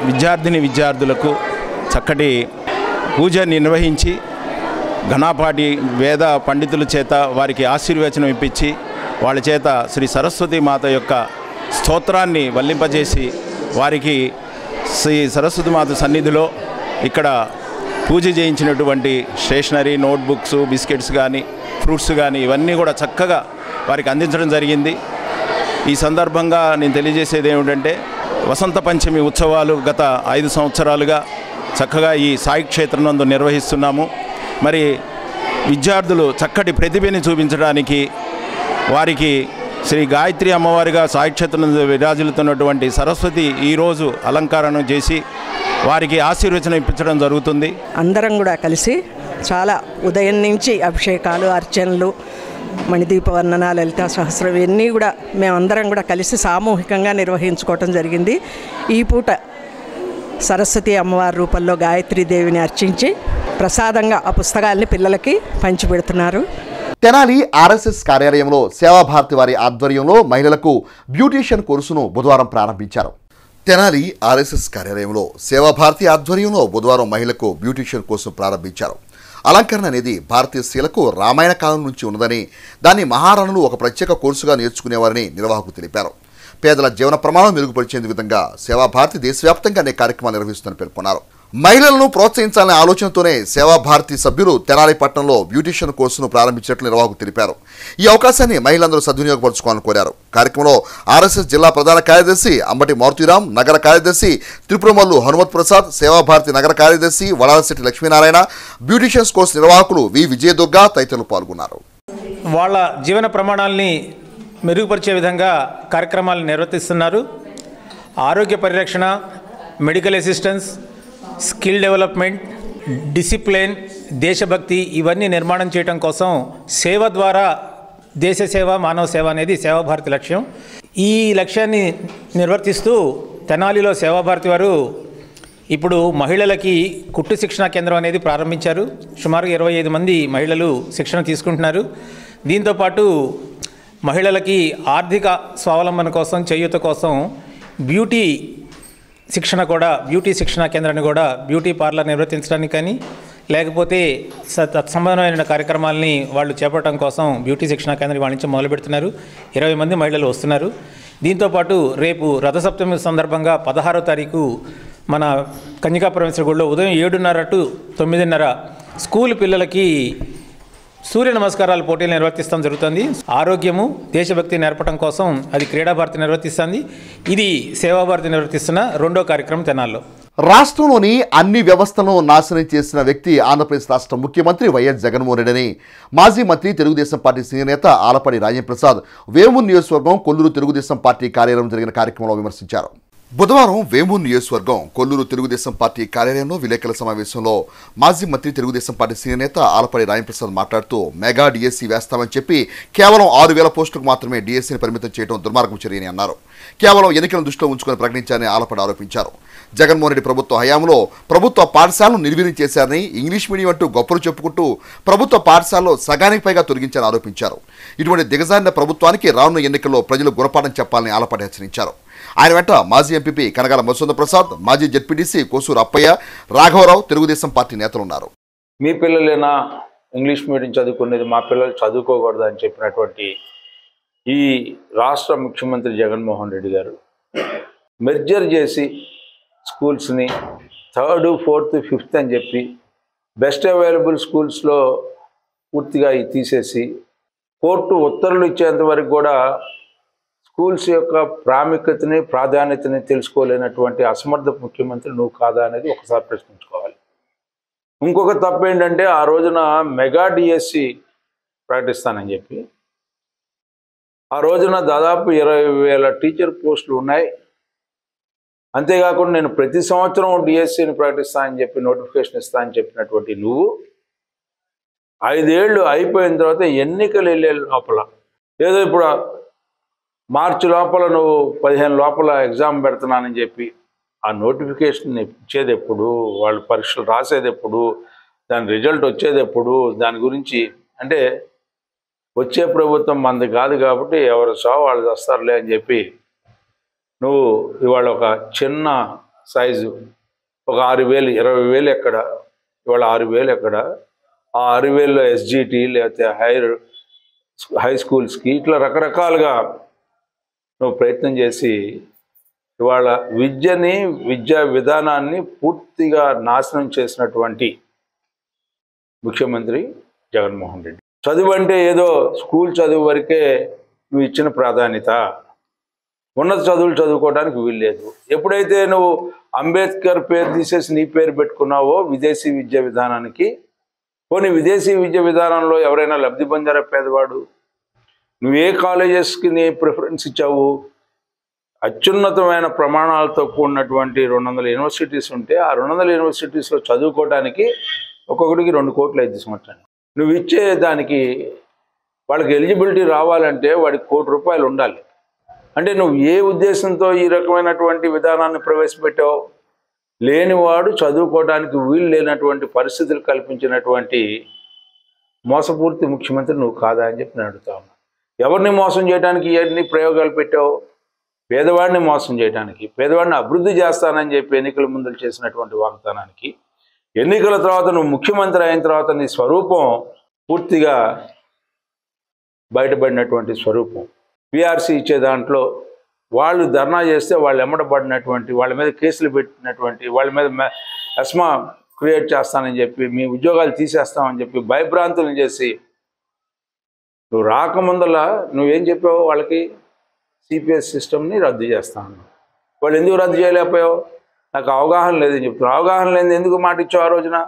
విద్యార్థులకు చక్కటి పూజ నిర్వహించి ఘనాపాటి వేద పండితుల చేత వారికి ఆశీర్వచనం ఇప్పించి వాళ్ళ చేత శ్రీ సరస్వతి మాత యొక్క స్తోత్రాన్ని వల్లింపజేసి వారికి శ్రీ సరస్వతి మాత సన్నిధిలో ఇక్కడ పూజ చేయించినటువంటి స్టేషనరీ, నోట్బుక్స్, బిస్కెట్స్ కానీ, ఫ్రూట్స్ కానీ ఇవన్నీ కూడా చక్కగా వారికి అందించడం జరిగింది. ఈ సందర్భంగా నేను తెలియజేసేది ఏమిటంటే, వసంత పంచమి ఉత్సవాలు గత 5 సంవత్సరాలుగా చక్కగా ఈ సాయి క్షేత్రం నందు నిర్వహిస్తున్నాము. మరి విద్యార్థులు చక్కటి ప్రతిభని చూపించడానికి వారికి శ్రీ గాయత్రి అమ్మవారిగా సాయి క్షేత్రం నందు విరాజిల్లుతున్నటువంటి సరస్వతి ఈరోజు అలంకరణ చేసి వారికి ఆశీర్వచనం ఇప్పించడం జరుగుతుంది. అందరం కూడా కలిసి చాలా ఉదయం నుంచి అభిషేకాలు, అర్చనలు, మణిదీప వర్ణన, లలితా సహస్రం ఇవన్నీ కూడా మేమందరం కూడా కలిసి సామూహికంగా నిర్వహించుకోవటం జరిగింది. ఈ పూట సరస్వతి అమ్మవారి రూపంలో గాయత్రీదేవిని అర్చించి ప్రసాదంగా ఆ పుస్తకాలని పిల్లలకి పంచిపెడుతున్నారు. తెనాలి ఆర్ఎస్ఎస్ కార్యాలయంలో సేవాభారతి వారి ఆధ్వర్యంలో మహిళలకు బ్యూటీషియన్ కోర్సును బుధవారం ప్రారంభించారు. తెనాలి ఆర్ఎస్ఎస్ కార్యాలయంలో సేవాభారతి ఆధ్వర్యంలో బుధవారం మహిళలకు బ్యూటీషియన్ కోర్సు ప్రారంభించారు. అలంకరణ అనేది భారతీయ స్త్రీలకు రామాయణ కాలం నుంచి ఉన్నదని, దాన్ని మహారాణులు ఒక ప్రత్యేక కోర్సుగా నేర్చుకునేవారని నిర్వాహకులు తెలిపారు. పేదల జీవన ప్రమాణం మెరుగుపరిచేందుకు విధంగా సేవాభారతి దేశవ్యాప్తంగా అనేక కార్యక్రమాలు నిర్వహిస్తుందని పేర్కొన్నారు. మహిళలను ప్రోత్సహించాలనే ఆలోచనతోనే సేవాభారతి సభ్యులు తెనాలి పట్టణంలో బ్యూటీషియన్ కోర్సును ప్రారంభించినట్లు నిర్వాహకులు తెలిపారు. ఈ అవకాశాన్ని మహిళలందరూ సద్వినియోగపరచుకోవాలని కోరారు. కార్యక్రమంలో ఆర్ఎస్ఎస్ జిల్లా ప్రధాన కార్యదర్శి అంబటి మారుతీరామ్, నగర కార్యదర్శి త్రిపురమల్లు హనుమత్ ప్రసాద్, సేవాభారతి నగర కార్యదర్శి వడాలశెట్టి లక్ష్మీనారాయణ, బ్యూటీషియన్స్ కోర్సు నిర్వాహకులు వి విజయదుర్గా తదితరులు పాల్గొన్నారు. వాళ్ళ జీవన ప్రమాణాలని మెరుగుపరిచే విధంగా కార్యక్రమాలు నిర్వర్తిస్తున్నారు. ఆరోగ్య పరిరక్షణ, medical assistance, skill development, discipline, దేశభక్తి ఇవన్నీ నిర్మాణం చేయడం కోసం సేవ ద్వారా దేశ సేవ, మానవ సేవ అనేది సేవాభారతి లక్ష్యం. ఈ లక్ష్యాన్ని నిర్వర్తిస్తూ తెనాలిలో సేవాభారతి వారు ఇప్పుడు మహిళలకి కుట్టు శిక్షణా కేంద్రం అనేది ప్రారంభించారు. సుమారు 25 మంది మహిళలు శిక్షణ తీసుకుంటున్నారు. దీంతోపాటు మహిళలకి ఆర్థిక స్వావలంబన కోసం, చేయూత కోసం బ్యూటీ శిక్షణా కేంద్రాన్ని కూడా, బ్యూటీ పార్లర్ నిర్వర్తించడానికి కానీ, లేకపోతే తత్సంబంధమైన కార్యక్రమాలని వాళ్ళు చేపట్టడం కోసం బ్యూటీ శిక్షణా కేంద్రం వాళ్ళ నుంచి మొదలు పెడుతున్నారు. 20 మంది మహిళలు వస్తున్నారు. దీంతోపాటు రేపు రథసప్తమి సందర్భంగా 16వ తారీఖు మన కన్యకాపరమేశ్వర గుడిలో ఉదయం 7:30 to 9:30 స్కూల్ పిల్లలకి సూర్య నమస్కారాల పోటీలు నిర్వర్తిస్తాం జరుగుతుంది. ఆరోగ్యము, దేశభక్తి నేర్పడం కోసం అది క్రీడాభారతి నిర్వర్తిస్తుంది. ఇది సేవాభారతి నిర్వర్తిస్తున్న 2వ కార్యక్రమం తెనాల్లో. రాష్ట్రంలోని అన్ని వ్యవస్థలను నాశనం చేసిన వ్యక్తి ఆంధ్రప్రదేశ్ రాష్ట్ర ముఖ్యమంత్రి వైఎస్ జగన్మోహన్ రెడ్డి అని మాజీ మంత్రి, తెలుగుదేశం పార్టీ సీనియర్ నేత ఆలపాటి రాజేంద్ర ప్రసాద్ వేమూరు నియోజకవర్గం కొల్లూరు తెలుగుదేశం పార్టీ కార్యాలయం జరిగిన కార్యక్రమంలో విమర్శించారు. బుధవారం వేమూరు నియోజకవర్గం కొల్లూరు తెలుగుదేశం పార్టీ కార్యాలయంలో విలేకరుల సమావేశంలో మాజీ మంత్రి, తెలుగుదేశం పార్టీ సీనియర్ నేత ఆలపాటి రాజేంద్ర ప్రసాద్ మాట్లాడుతూ మెగా డిఎస్సీ వేస్తామని చెప్పి కేవలం 6,000 పోస్టులకు మాత్రమే డిఎస్సీని పరిమితం చేయడం దుర్మార్గం చర్యని అన్నారు. కేవలం ఎన్నికలను దృష్టిలో ఉంచుకొని ప్రకటించారని ఆలపాటి ఆరోపించారు. జగన్మోహన్ రెడ్డి ప్రభుత్వ హయాంలో ప్రభుత్వ పాఠశాలను నిర్వీర్యం చేశారని, ఇంగ్లీష్ మీడియం అంటూ గొప్పలు చెప్పుకుంటూ ప్రభుత్వ పాఠశాలలో సగానికి పైగా తొలగించారని ఆరోపించారు. ఇటువంటి దిగజారిన ప్రభుత్వానికి రానున్న ఎన్నికల్లో ప్రజలు గుణపాఠం చెప్పాలని ఆలపాటి హెచ్చరించారు. ఆయన వెంట మాజీ ఎంపీ కనగాల మధుసూదన్ ప్రసాద్, మాజీ జెడ్పీటీసీ కోసూరు అప్పయ్య, రాఘవరావు, తెలుగుదేశం పార్టీ నేతలున్నారు. మీ పిల్లలేనా ఇంగ్లీష్ మీడియం చదువుకునేది, మా పిల్లలు చదువుకోకూడదు అని చెప్పినటువంటి ఈ రాష్ట్ర ముఖ్యమంత్రి జగన్మోహన్ రెడ్డి గారు మెర్జర్ చేసి స్కూల్స్ని 3rd, 4th, 5th అని చెప్పి బెస్ట్ అవైలబుల్ స్కూల్స్లో పూర్తిగా తీసేసి కోర్టు ఉత్తర్వులు ఇచ్చేంత వరకు కూడా స్కూల్స్ యొక్క ప్రాముఖ్యతని, ప్రాధాన్యతని తెలుసుకోలేనటువంటి అసమర్థ ముఖ్యమంత్రి నువ్వు కాదా అనేది ఒకసారి ప్రశ్నించుకోవాలి. ఇంకొక తప్పు ఏంటంటే, ఆ రోజున మెగా డిఎస్సి ప్రకటిస్తానని చెప్పి ఆ రోజున దాదాపు 20,000 టీచర్ పోస్టులు ఉన్నాయి. అంతేకాకుండా నేను ప్రతి సంవత్సరం డిఎస్సిని ప్రకటిస్తానని చెప్పి నోటిఫికేషన్ ఇస్తానని చెప్పినటువంటి నువ్వు 5 ఏళ్ళు అయిపోయిన తర్వాత ఎన్నికలు వెళ్ళే లోపల ఏదో ఇప్పుడు మార్చి లోపల నువ్వు 15 లోపల ఎగ్జామ్ పెడుతున్నానని చెప్పి ఆ నోటిఫికేషన్ ఇచ్చేది ఎప్పుడు, వాళ్ళు పరీక్షలు రాసేది ఎప్పుడు, దాని రిజల్ట్ వచ్చేది ఎప్పుడు, దాని గురించి అంటే వచ్చే ప్రభుత్వం మంది కాదు కాబట్టి ఎవరు సావు వాళ్ళు వస్తారులే అని చెప్పి నువ్వు ఇవాళ ఒక చిన్న సైజు ఒక 6,000 20,000 ఎక్కడ, ఇవాళ 6,000 ఎక్కడ, ఆ 6,000లో ఎస్జిటి లేకపోతే హై స్కూల్స్కి ఇట్లా రకరకాలుగా నువ్వు ప్రయత్నం చేసి ఇవాళ విద్యా విధానాన్ని పూర్తిగా నాశనం చేసినటువంటి ముఖ్యమంత్రి జగన్మోహన్ రెడ్డి. చదువు అంటే ఏదో స్కూల్ చదువు వరకే నువ్వు ఇచ్చిన ప్రాధాన్యత, ఉన్నత చదువులు చదువుకోవడానికి వీల్లేదు. ఎప్పుడైతే నువ్వు అంబేద్కర్ పేరు తీసేసి నీ పేరు పెట్టుకున్నావో విదేశీ విద్యా విధానానికి, పోనీ విదేశీ విద్యా విధానంలో ఎవరైనా లబ్ధి పొందారా పేదవాడు? నువ్వు ఏ కాలేజెస్కి నీ ప్రిఫరెన్స్ ఇచ్చావు? అత్యున్నతమైన ప్రమాణాలతో కూడినటువంటి 200 యూనివర్సిటీస్ ఉంటే ఆ 200 యూనివర్సిటీస్లో చదువుకోవడానికి ఒక్కొక్కడికి 2 కోట్లు అయింది సంవత్సరానికి. నువ్వు ఇచ్చే దానికి వాళ్ళకి ఎలిజిబిలిటీ రావాలంటే వాడికి ₹1 కోటి ఉండాలి. అంటే నువ్వు ఏ ఉద్దేశంతో ఈ రకమైనటువంటి విధానాన్ని ప్రవేశపెట్టావు? లేనివాడు చదువుకోవడానికి వీలు లేనటువంటి పరిస్థితులు కల్పించినటువంటి మోసపూర్తి ముఖ్యమంత్రి నువ్వు కాదా అని చెప్పి నేను అడుగుతా ఉన్నా. ఎవరిని మోసం చేయడానికి ఎన్ని ప్రయోగాలు పెట్టావు? పేదవాడిని మోసం చేయడానికి, పేదవాడిని అభివృద్ధి చేస్తానని చెప్పి ఎన్నికల ముందు చేసినటువంటి వాగ్దానానికి, ఎన్నికల తర్వాత నువ్వు ముఖ్యమంత్రి అయిన తర్వాత నీ స్వరూపం పూర్తిగా బయటపడినటువంటి స్వరూపం. పిఆర్సీ ఇచ్చే దాంట్లో వాళ్ళు ధర్నా చేస్తే వాళ్ళు ఎమ్మడబడినటువంటి, వాళ్ళ మీద కేసులు పెట్టినటువంటి, వాళ్ళ మీద అస్మా క్రియేట్ చేస్తానని చెప్పి, మీ ఉద్యోగాలు తీసేస్తామని చెప్పి భయభ్రాంతులు చేసి నువ్వు రాకముందలా నువ్వేం చెప్పావు? వాళ్ళకి సిపిఎస్ సిస్టమ్ని రద్దు చేస్తాను. వాళ్ళు ఎందుకు రద్దు చేయలేకపోయావు? నాకు అవగాహన లేదని చెప్తున్నావు. అవగాహన లేని ఎందుకు మాట ఇచ్చావు ఆ రోజున?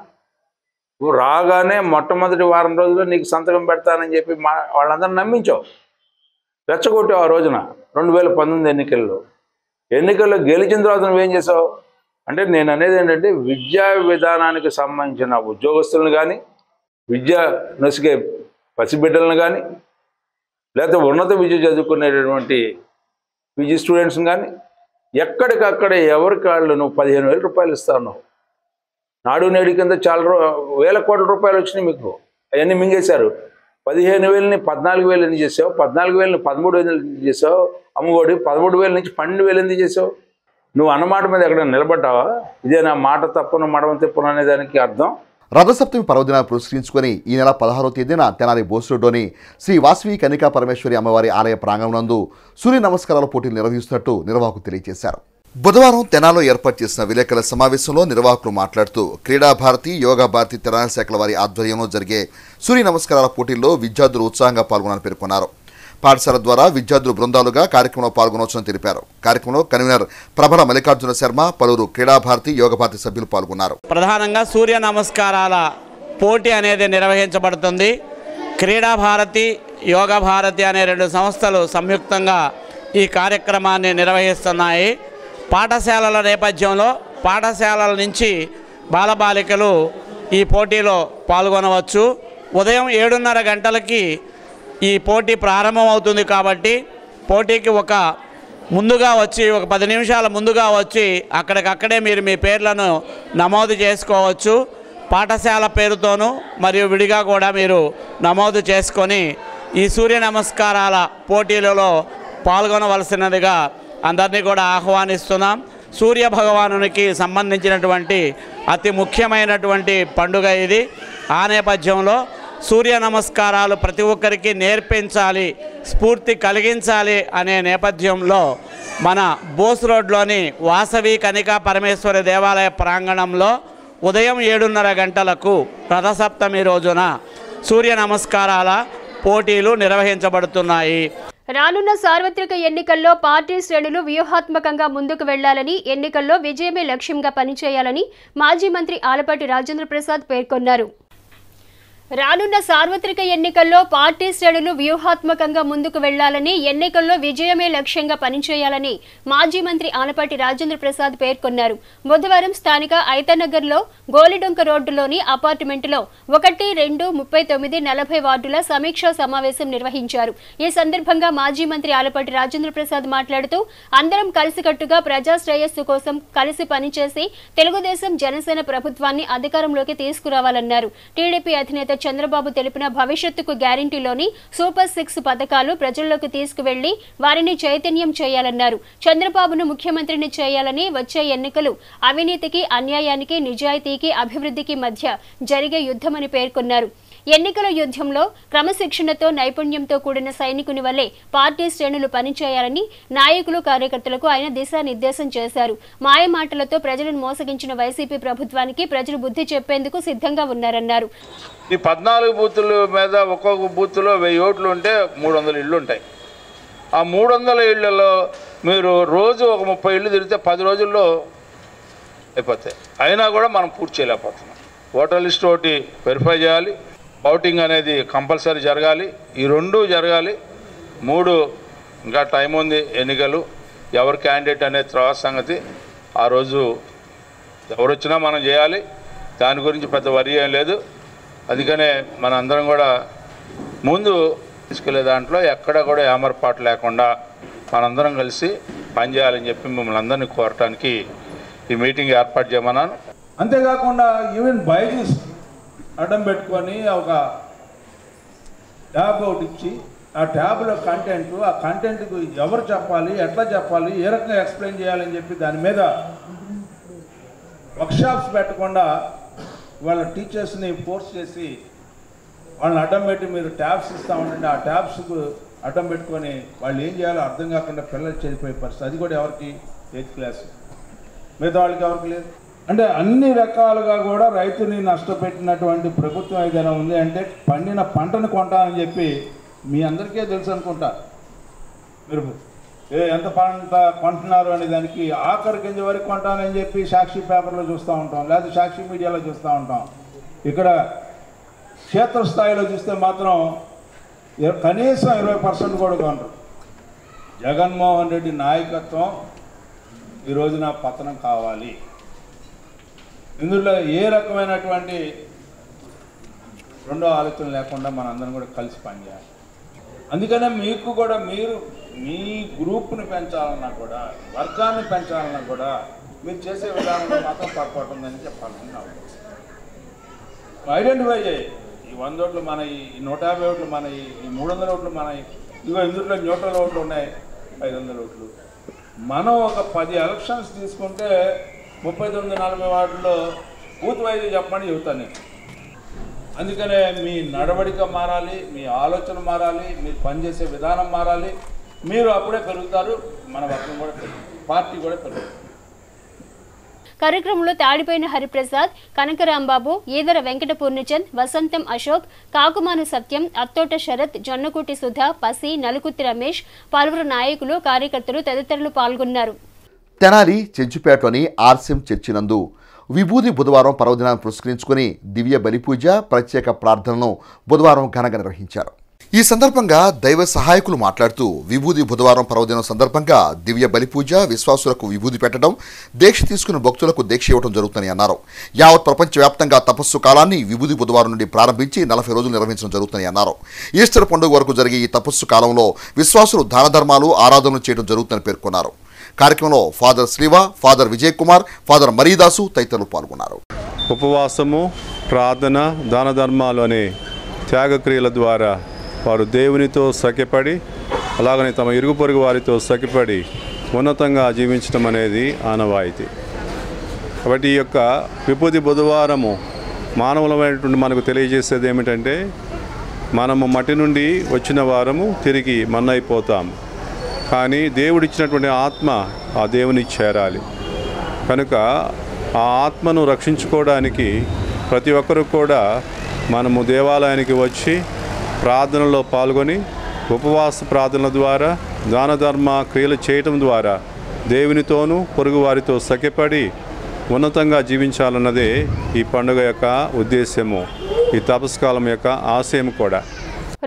నువ్వు రాగానే మొట్టమొదటి వారం రోజుల్లో నీకు సంతకం పెడతానని చెప్పి వాళ్ళందరూ నమ్మించావు, రెచ్చగొట్టావు ఆ రోజున 2019 ఎన్నికల్లో గెలిచిన తర్వాత నువ్వేం చేసావు? అంటే నేను అనేది ఏంటంటే విద్యా విధానానికి సంబంధించిన ఉద్యోగస్తులను కానీ, విద్య నొసిగే పసిబిడ్డలను కానీ, లేకపోతే ఉన్నత విద్య చదువుకునేటటువంటి పీజీ స్టూడెంట్స్ని కానీ ఎక్కడికక్కడ ఎవరికి వాళ్ళు నువ్వు ₹15,000 ఇస్తాను. నాడు నేడు కింద చాలా వేల కోట్ల రూపాయలు వచ్చినాయి మీకు, అవన్నీ మింగేశారు. 15,000ని 14,000 ఎందుకు చేసావు? 14,000ని 13,000 ఎందుకు చేసావు? అమ్మఒడి 13,000 నుంచి 12,000 ఎందుకు చేసావు? నువ్వు అన్నమాట మీద ఎక్కడ నిలబడ్డావా? ఇదే నా మాట తప్పును మడమ తిప్పును అనే దానికి అర్థం. రథసప్తమి పర్వదినాన్ని పురస్కరించుకొని ఈ నెల 16వ తేదీన తెనాలి బోసురోడ్లోని శ్రీ వాసవి కనికా పరమేశ్వరి అమ్మవారి ఆలయ ప్రాంగణం నందు సూర్య నమస్కారాల పోటీలు నిర్వహిస్తున్నట్టు నిర్వాహకులు తెలియజేశారు. బుధవారం తెనాలిలో ఏర్పాటు చేసిన విలేకరుల సమావేశంలో నిర్వాహకులు మాట్లాడుతూ క్రీడా భారతి, యోగా భారతి తెనాలి శాఖల వారి ఆధ్వర్యంలో జరిగే సూర్య నమస్కారాల పోటీల్లో విద్యార్థులు ఉత్సాహంగా పాల్గొనాలని పేర్కొన్నారు. పాఠశాల ద్వారా విద్యార్థులు బృందాలుగా కార్యక్రమంలో పాల్గొనవచ్చని తెలిపారు. కార్యక్రమంలో కన్వీనర్ ప్రభల మల్లికార్జున శర్మ, పలువురు క్రీడా భారతి, యోగ భారతి సభ్యులు పాల్గొన్నారు. ప్రధానంగా సూర్య నమస్కారాల పోటీ అనేది నిర్వహించబడుతుంది. క్రీడా భారతి, యోగ భారతి అనే 2 సంస్థలు సంయుక్తంగా ఈ కార్యక్రమాన్ని నిర్వహిస్తున్నాయి. పాఠశాలల నేపథ్యంలో పాఠశాలల నుంచి బాలబాలికలు ఈ పోటీలో పాల్గొనవచ్చు. ఉదయం 7:30 గంటలకి ఈ పోటీ ప్రారంభం అవుతుంది కాబట్టి పోటీకి ముందుగా వచ్చి 10 నిమిషాల ముందుగా వచ్చి అక్కడికక్కడే మీరు మీ పేర్లను నమోదు చేసుకోవచ్చు. పాఠశాల పేరుతోనూ మరియు విడిగా కూడా మీరు నమోదు చేసుకొని ఈ సూర్య నమస్కారాల పోటీలలో పాల్గొనవలసినదిగా అందరినీ కూడా ఆహ్వానిస్తున్నాం. సూర్య భగవానునికి సంబంధించినటువంటి అతి ముఖ్యమైనటువంటి పండుగ ఇది. ఆ నేపథ్యంలో సూర్య నమస్కారాలు ప్రతి ఒక్కరికి నేర్పించాలి, స్ఫూర్తి కలిగించాలి అనే నేపథ్యంలో మన బోస్ రోడ్లోని వాసవి కనికా పరమేశ్వరి దేవాలయ ప్రాంగణంలో ఉదయం 7:30 గంటలకు రథసప్తమి రోజున సూర్య నమస్కారాల పోటీలు నిర్వహించబడుతున్నాయి. రానున్న సార్వత్రిక ఎన్నికల్లో పార్టీ శ్రేణులు వ్యూహాత్మకంగా ముందుకు వెళ్లాలని, ఎన్నికల్లో విజయమే లక్ష్యంగా పనిచేయాలని మాజీ మంత్రి ఆలపాటి రాజేంద్ర ప్రసాద్ పేర్కొన్నారు. రానున్న సార్వత్రిక ఎన్నికల్లో పార్టీ శ్రేణులు వ్యూహాత్మకంగా ముందుకు వెళ్లాలని, ఎన్నికల్లో విజయమే లక్ష్యంగా పనిచేయాలని మాజీ మంత్రి ఆలపాటి రాజేంద్ర ప్రసాద్ పేర్కొన్నారు. బుధవారం స్థానిక ఐతనగర్లో గోలిడొంక రోడ్డులోని అపార్ట్మెంటులో 1, 2, 39, 40 వార్డుల సమీక్షా సమావేశం నిర్వహించారు. ఈ సందర్భంగా మాజీ మంత్రి ఆలపాటి రాజేంద్ర ప్రసాద్ మాట్లాడుతూ, అందరం కలిసికట్టుగా ప్రజా శ్రేయస్సు కోసం కలిసి పనిచేసి తెలుగుదేశం జనసేన ప్రభుత్వాన్ని అధికారంలోకి తీసుకురావాలన్నారు. టీడీపీ అధినేత చంద్రబాబు తెలిపిన భవిష్యత్తుకు గ్యారంటీలోని సూపర్ 6 పథకాలు ప్రజల్లోకి తీసుకువెళ్లి వారిని చైతన్యం చేయాలన్నారు. చంద్రబాబును ముఖ్యమంత్రిని చేయాలని, వచ్చే ఎన్నికలు అవినీతికి, అన్యాయానికి, నిజాయితీకి, అభివృద్ధికి మధ్య జరిగే యుద్ధమని పేర్కొన్నారు. ఎన్నికల యుద్ధంలో క్రమశిక్షణతో, నైపుణ్యంతో కూడిన సైనికుని వల్లే పార్టీ శ్రేణులు పనిచేయాలని నాయకులు, కార్యకర్తలకు ఆయన దిశానిర్దేశం చేశారు. మాయమాటలతో ప్రజలను మోసగించిన వైసీపీ ప్రభుత్వానికి ప్రజలు బుద్ధి చెప్పేందుకు సిద్ధంగా ఉన్నారన్నారు. ఈ 14 బూతుల మీద ఒక్కొక్క బూత్లో 1000 ఓట్లు ఉంటే 300 ఇళ్ళు ఉంటాయి. ఆ 300 ఇళ్లలో మీరు రోజు ఒక 30 ఇళ్ళు తిరిగితే 10 రోజుల్లో అయిపోతాయి. అయినా కూడా మనం పూర్తి చేయలేకపోతున్నాం. ఓటర్ లిస్ట్ ఒకటి వెరిఫై చేయాలి, ఓటింగ్ అనేది కంపల్సరీ జరగాలి, ఈ 2 జరగాలి. 3 ఇంకా టైం ఉంది, ఎన్నికలు ఎవరు క్యాండిడేట్ అనేది తర్వాత సంగతి. ఆ రోజు ఎవరు వచ్చినా మనం చేయాలి, దాని గురించి పెద్ద వరి ఏం లేదు. అందుకనే మన అందరం కూడా ముందు తీసుకెళ్లే దాంట్లో ఎక్కడ కూడా ఏమరపాటు లేకుండా మనందరం కలిసి పనిచేయాలని చెప్పి మిమ్మల్ని అందరినీ కోరటానికి ఈ మీటింగ్ ఏర్పాటు చేయమన్నాను. అంతేకాకుండా ఈవెన్ బైజూస్ అడ్డం పెట్టుకొని ఒక ట్యాబ్ ఒకటి ఇచ్చి ఆ ట్యాబ్లో కంటెంట్, ఆ కంటెంట్కు ఎవరు చెప్పాలి, ఎట్లా చెప్పాలి, ఏ రకంగా ఎక్స్ప్లెయిన్ చేయాలని చెప్పి దాని మీద వర్క్షాప్స్ పెట్టకుండా వాళ్ళ టీచర్స్ని ఫోర్స్ చేసి వాళ్ళని అడ్డం పెట్టి మీరు ట్యాబ్స్ ఇస్తూ ఉండండి, ఆ ట్యాబ్స్కు అడ్డం పెట్టుకొని వాళ్ళు ఏం చేయాలో అర్థం కాకుండా పిల్లలు చెడిపోయే పరిస్థితి. అది కూడా ఎవరికి 8th క్లాస్, మిగతా వాళ్ళకి ఎవరికి లేదు. అంటే అన్ని రకాలుగా కూడా రైతుని నష్టపెట్టినటువంటి ప్రభుత్వం ఏదైనా ఉంది అంటే పండిన పంటను కొంటానని చెప్పి మీ అందరికీ తెలుసు అనుకుంటా. మీరు ఎంత పంట కొంటున్నారు అనే దానికి ఆఖరి గింజ వరకు కొంటానని చెప్పి సాక్షి పేపర్లో చూస్తూ ఉంటాం, లేదా సాక్షి మీడియాలో చూస్తూ ఉంటాం. ఇక్కడ క్షేత్రస్థాయిలో చూస్తే మాత్రం కనీసం 20% కూడా కొనరు. జగన్మోహన్ రెడ్డి నాయకత్వం ఈరోజు నా పతనం కావాలి. ఇందులో ఏ రకమైనటువంటి రెండో ఆలోచన లేకుండా మనందరం కూడా కలిసి పనిచేయాలి. అందుకనే మీకు కూడా మీరు మీ గ్రూప్ని పెంచాలన్నా కూడా, వర్గాన్ని పెంచాలన్నా కూడా మీరు చేసే విధానంలో మాత్రం పొరపాటు ఉందని చెప్పాలని నా ఉద్దేశం. ఐడెంటిఫై చేయి. ఈ 100 ఓట్లు మన, ఈ 150 ఓట్లు మన, ఈ 300 ఓట్లు మన, ఇదిగో ఇందులో న్యూట్రల్ ఓట్లు ఉన్నాయి 500 ఓట్లు. మనం ఒక 10 ఎలక్షన్స్ తీసుకుంటే 39-40 వార్డుల్లో బూత్ వైజ్ చెప్పమని చెబుతాను నేను. అందుకనే మీ నడవడిక మారాలి, మీ ఆలోచన మారాలి, మీరు పనిచేసే విధానం మారాలి. మీరు అప్పుడే పెరుగుతారు, మన వర్గం కూడా పెరుగుతుంది, పార్టీ కూడా పెరుగుతుంది. కార్యక్రమంలో తాడిపోయిన హరిప్రసాద్, కనకరాంబాబు, ఈదర వెంకట పూర్ణచంద్, వసంతం అశోక్, కాకుమాను సత్యం, అత్తోట శరత్, జొన్నకూటి సుధా, పసి, నలుకుత్తి రమేష్, పలువురు నాయకులు, కార్యకర్తలు తదితరులు పాల్గొన్నారు. తెనాలి చెంచుపేటలోని ఆర్సిఎం చర్చి నందు విభూది బుధవారం పర్వదినాన్ని పురస్కరించుకుని దివ్య బలిపూజ, ప్రత్యేక ప్రార్థనను బుధవారం ఘనంగా నిర్వహించారు. ఈ సందర్భంగా దైవ సహాయకులు మాట్లాడుతూ, విభూది బుధవారం పర్వదినం సందర్భంగా దివ్య బలిపూజ, విశ్వాసులకు విభూది పెట్టడం, దీక్ష తీసుకున్న భక్తులకు దీక్ష ఇవ్వడం జరుగుతుందని అన్నారు. యావత్ ప్రపంచవ్యాప్తంగా తపస్సు కాలాన్ని విభూది బుధవారం నుండి ప్రారంభించి 40 రోజులు నిర్వహించడం జరుగుతుందని అన్నారు. ఈస్టర్ పండుగ వరకు జరిగే ఈ తపస్సు కాలంలో విశ్వాసులు దాన ధర్మాలు, ఆరాధనలు చేయడం జరుగుతుందని పేర్కొన్నారు. కార్యక్రమంలో father Sriva, father Vijay Kumar, father Maridasu తదితరులు పాల్గొన్నారు. ఉపవాసము, ప్రార్థన, దాన ధర్మాలు అనే త్యాగక్రియల ద్వారా వారు దేవునితో సఖ్యపడి, అలాగనే తమ ఇరుగు పొరుగు వారితో సఖ్యపడి ఉన్నతంగా జీవించడం అనేది ఆనవాయితీ. కాబట్టి ఈ యొక్క విభూది బుధవారము మానవులమైనటువంటి మనకు తెలియజేసేది ఏమిటంటే, మనము మట్టి నుండి వచ్చిన వారము తిరిగి మన్నైపోతాము. కానీ దేవుడిచ్చినటువంటి ఆత్మ ఆ దేవునికి చేరాలి. కనుక ఆ ఆత్మను రక్షించుకోవడానికి ప్రతి ఒక్కరూ కూడా మనము దేవాలయానికి వచ్చి ప్రార్థనలో పాల్గొని, ఉపవాస ప్రార్థనల ద్వారా, దాన ధర్మ క్రియలు చేయటం ద్వారా దేవునితోనూ పొరుగువారితో సఖ్యపడి ఉన్నతంగా జీవించాలన్నదే ఈ పండుగ యొక్క ఉద్దేశ్యము. ఈ తపస్కాలం యొక్క ఆశయం కూడా.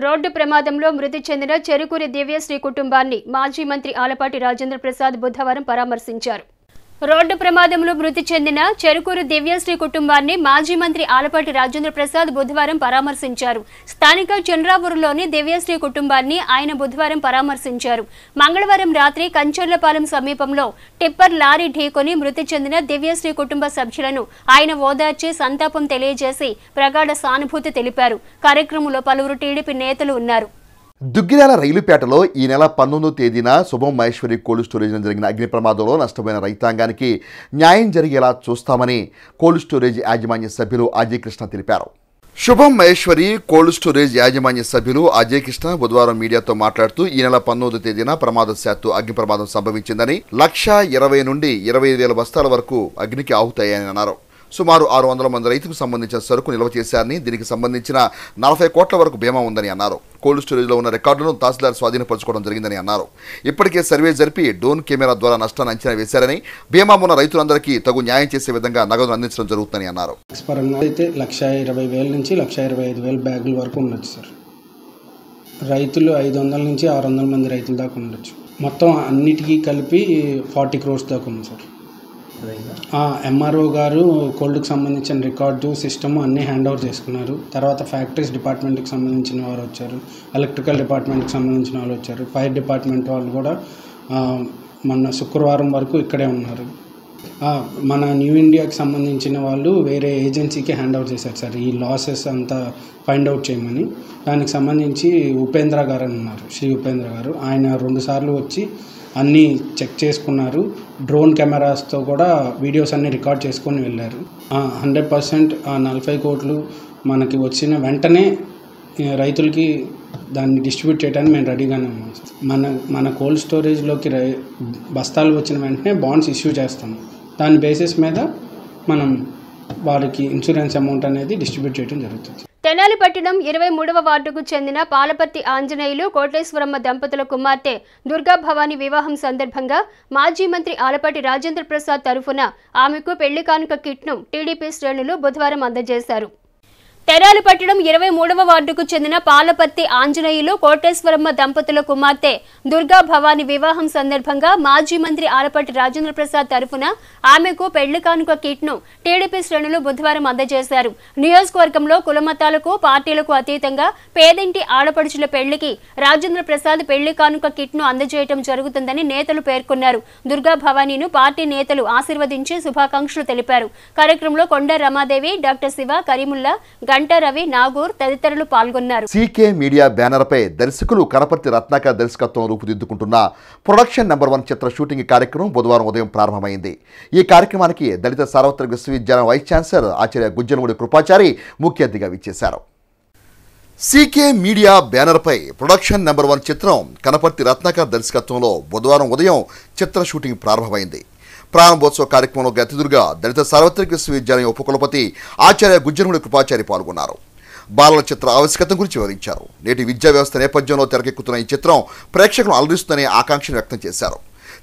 రోడ్డు ప్రమాదంలో మృతి చెందిన చెరుకూరి దివ్యశ్రీ కుటుంబాన్ని మాజీ మంత్రి ఆలపాటి రాజేంద్ర ప్రసాద్ బుధవారం పరామర్శించారు. రోడ్డు ప్రమాదంలో మృతి చెందిన చెరుకూరు దివ్యశ్రీ కుటుంబాన్ని మాజీ మంత్రి ఆలపాటి రాజేంద్ర ప్రసాద్ బుధవారం పరామర్శించారు. స్థానిక చంద్రావూరులోని దివ్యశ్రీ కుటుంబాన్ని ఆయన బుధవారం పరామర్శించారు. మంగళవారం రాత్రి కంచర్లపాలెం సమీపంలో టిప్పర్ లారీ ఢీకొని మృతి చెందిన దివ్యశ్రీ కుటుంబ సభ్యులను ఆయన ఓదార్చి సంతాపం తెలియజేసి ప్రగాఢ సానుభూతి తెలిపారు. కార్యక్రమంలో పలువురు టీడీపీ నేతలు ఉన్నారు. దుగ్గిరాల రైలుపేటలో ఈ నెల 19వ తేదీన శుభం మహేశ్వరి కోల్డ్ స్టోరేజ్లో జరిగిన అగ్ని ప్రమాదంలో నష్టపోయిన రైతాంగానికి న్యాయం జరిగేలా చూస్తామని కోల్డ్ స్టోరేజ్ యాజమాన్య సభ్యులు అజయ్ కృష్ణ తెలిపారు. శుభం మహేశ్వరి కోల్డ్ స్టోరేజ్ యాజమాన్య సభ్యులు అజయ్ కృష్ణ బుధవారం మీడియాతో మాట్లాడుతూ ఈ నెల 19వ తేదీన ప్రమాదశాత్తు అగ్ని ప్రమాదం సంభవించిందని 1,20,000 నుండి 25,000 బస్తాల వరకు అగ్నికి ఆహుతయ్యాయని అన్నారు. సుమారు 600 మంది రైతులకు సంబంధించిన సరుకు నిల్వ చేశారని, దీనికి సంబంధించిన 40 కోట్ల వరకు బీమా ఉందని అన్నారు. కోల్డ్ స్టోరేజ్లో ఉన్న రికార్డులను తహసీల్దార్ స్వాధీనపరచుకోవడం జరిగిందని అన్నారు. ఇప్పటికే సర్వే జరిపి డ్రోన్ కెమెరా ద్వారా నష్టాన్ని అంచనా వేశారని, బీమా ఉన్న రైతులందరికీ తగు న్యాయం చేసే విధంగా నగదును అందించడం జరుగుతుందని అన్నారు. పరంగా అయితే 1,20,000 నుంచి 1,25,000 బ్యాగుల వరకు ఉండొచ్చు సార్. రైతులు 500 నుంచి 600 మంది రైతుల దాకా ఉండొచ్చు. మొత్తం అన్నిటికీ కలిపి 40 crores దాకా ఉంది సార్. ఎంఆర్ఓ గారు కోల్డ్కి సంబంధించిన రికార్డు సిస్టమ్ అన్నీ హ్యాండ్ ఓవర్ చేసుకున్నారు. తర్వాత ఫ్యాక్టరీస్ డిపార్ట్మెంట్కి సంబంధించిన వారు వచ్చారు, ఎలక్ట్రికల్ డిపార్ట్మెంట్కి సంబంధించిన వాళ్ళు వచ్చారు, ఫైర్ డిపార్ట్మెంట్ వాళ్ళు కూడా మొన్న శుక్రవారం వరకు ఇక్కడే ఉన్నారు. మన న్యూ ఇండియాకి సంబంధించిన వాళ్ళు వేరే ఏజెన్సీకి హ్యాండ్ ఓవర్ చేశారు సార్ ఈ లాసెస్ అంతా ఫైండ్ అవుట్ చేయమని. దానికి సంబంధించి ఉపేంద్ర గారు అని ఉన్నారు, శ్రీ ఉపేంద్ర గారు. ఆయన 2 సార్లు వచ్చి అన్నీ చెక్ చేసుకున్నారు. డ్రోన్ కెమెరాస్తో కూడా వీడియోస్ అన్నీ రికార్డ్ చేసుకొని వెళ్ళారు. 100% 40 కోట్లు మనకి వచ్చిన వెంటనే రైతులకి దాన్ని డిస్ట్రిబ్యూట్ చేయడానికి మేము రెడీగానే ఉన్నాం. మన కోల్డ్ స్టోరేజ్లోకి బస్తాలు వచ్చిన వెంటనే బాండ్స్ ఇష్యూ చేస్తాం. దాని బేసిస్ మీద మనం వారికి ఇన్సూరెన్స్ అమౌంట్ అనేది డిస్ట్రిబ్యూట్ చేయడం జరుగుతుంది. తెనాలి పట్టణం 23వ వార్డుకు చెందిన పాలపర్తి ఆంజనేయులు కోటేశ్వరమ్మ దంపతుల కుమార్తె దుర్గా భవాని వివాహం సందర్భంగా మాజీ మంత్రి ఆలపాటి రాజేంద్ర ప్రసాద్ తరఫున ఆమెకు పెళ్లి కానుక కిట్ను టీడీపీ శ్రేణులు బుధవారం అందజేశారు. తెనాలి పట్టణం 23వ వార్డుకు చెందిన పాలపర్తి ఆంజనేయులు కోటేశ్వరమ్మ దంపతుల కుమార్తె దుర్గా భవాని వివాహం సందర్భంగా మాజీ మంత్రి ఆలపాటి రాజేంద్ర ప్రసాద్ తరఫున ఆమెకు పెళ్లి కానుక కిట్ను టీడీపీ శ్రేణులు బుధవారం అందజేశారు. నియోజకవర్గంలో కులమతాలకు పార్టీలకు అతీతంగా పేదింటి ఆడపడుచుల పెళ్లికి రాజేంద్ర ప్రసాద్ పెళ్లి కానుక కిట్ను అందజేయడం జరుగుతుందని నేతలు పేర్కొన్నారు. దుర్గా భవానీను పార్టీ నేతలు ఆశీర్వదించి శుభాకాంక్షలు తెలిపారు. కార్యక్రమంలో కొండ రమాదేవి, డాక్టర్ శివ, కరీముల్లా, గంటా రవి, నాగూర్ తదితరులు పాల్గొన్నారు. సీకే మీడియా బ్యానర్పై దర్శకులు కనపర్తి రత్నాకర్ దర్శకత్వం రూపుదిద్దుకుంటున్న ప్రొడక్షన్ నెంబర్ 1 చిత్ర షూటింగ్ కార్యక్రమం బుధవారం ఉదయం ప్రారంభమైంది. ఈ కార్యక్రమానికి దళిత సార్వత్రిక విశ్వవిద్యాలయం వైస్ ఛాన్సలర్ ఆచార్య గుజ్జనమూడి కృపాచారి ముఖ్య అతిథిగా విచ్చేశారు. సీకే మీడియా బ్యానర్పై ప్రొడక్షన్ నెంబర్ 1 చిత్రం కనపర్తి రత్నాకర్ దర్శకత్వంలో బుధవారం ఉదయం చిత్ర షూటింగ్ ప్రారంభమైంది. ప్రారంభోత్సవ కార్యక్రమంలో అతిథులుగా దళిత సార్వత్రిక విశ్వవిద్యాలయం ఉపకులపతి ఆచార్య గుజ్జనమూడి కృపాచారి పాల్గొన్నారు. బాలల చిత్ర ఆవశ్యకత గురించి వివరించారు. నేటి విద్యా వ్యవస్థ నేపథ్యంలో తెరకెక్కుతున్న ఈ చిత్రం ప్రేక్షకులను అలరిస్తుందనే ఆకాంక్షను వ్యక్తం చేశారు.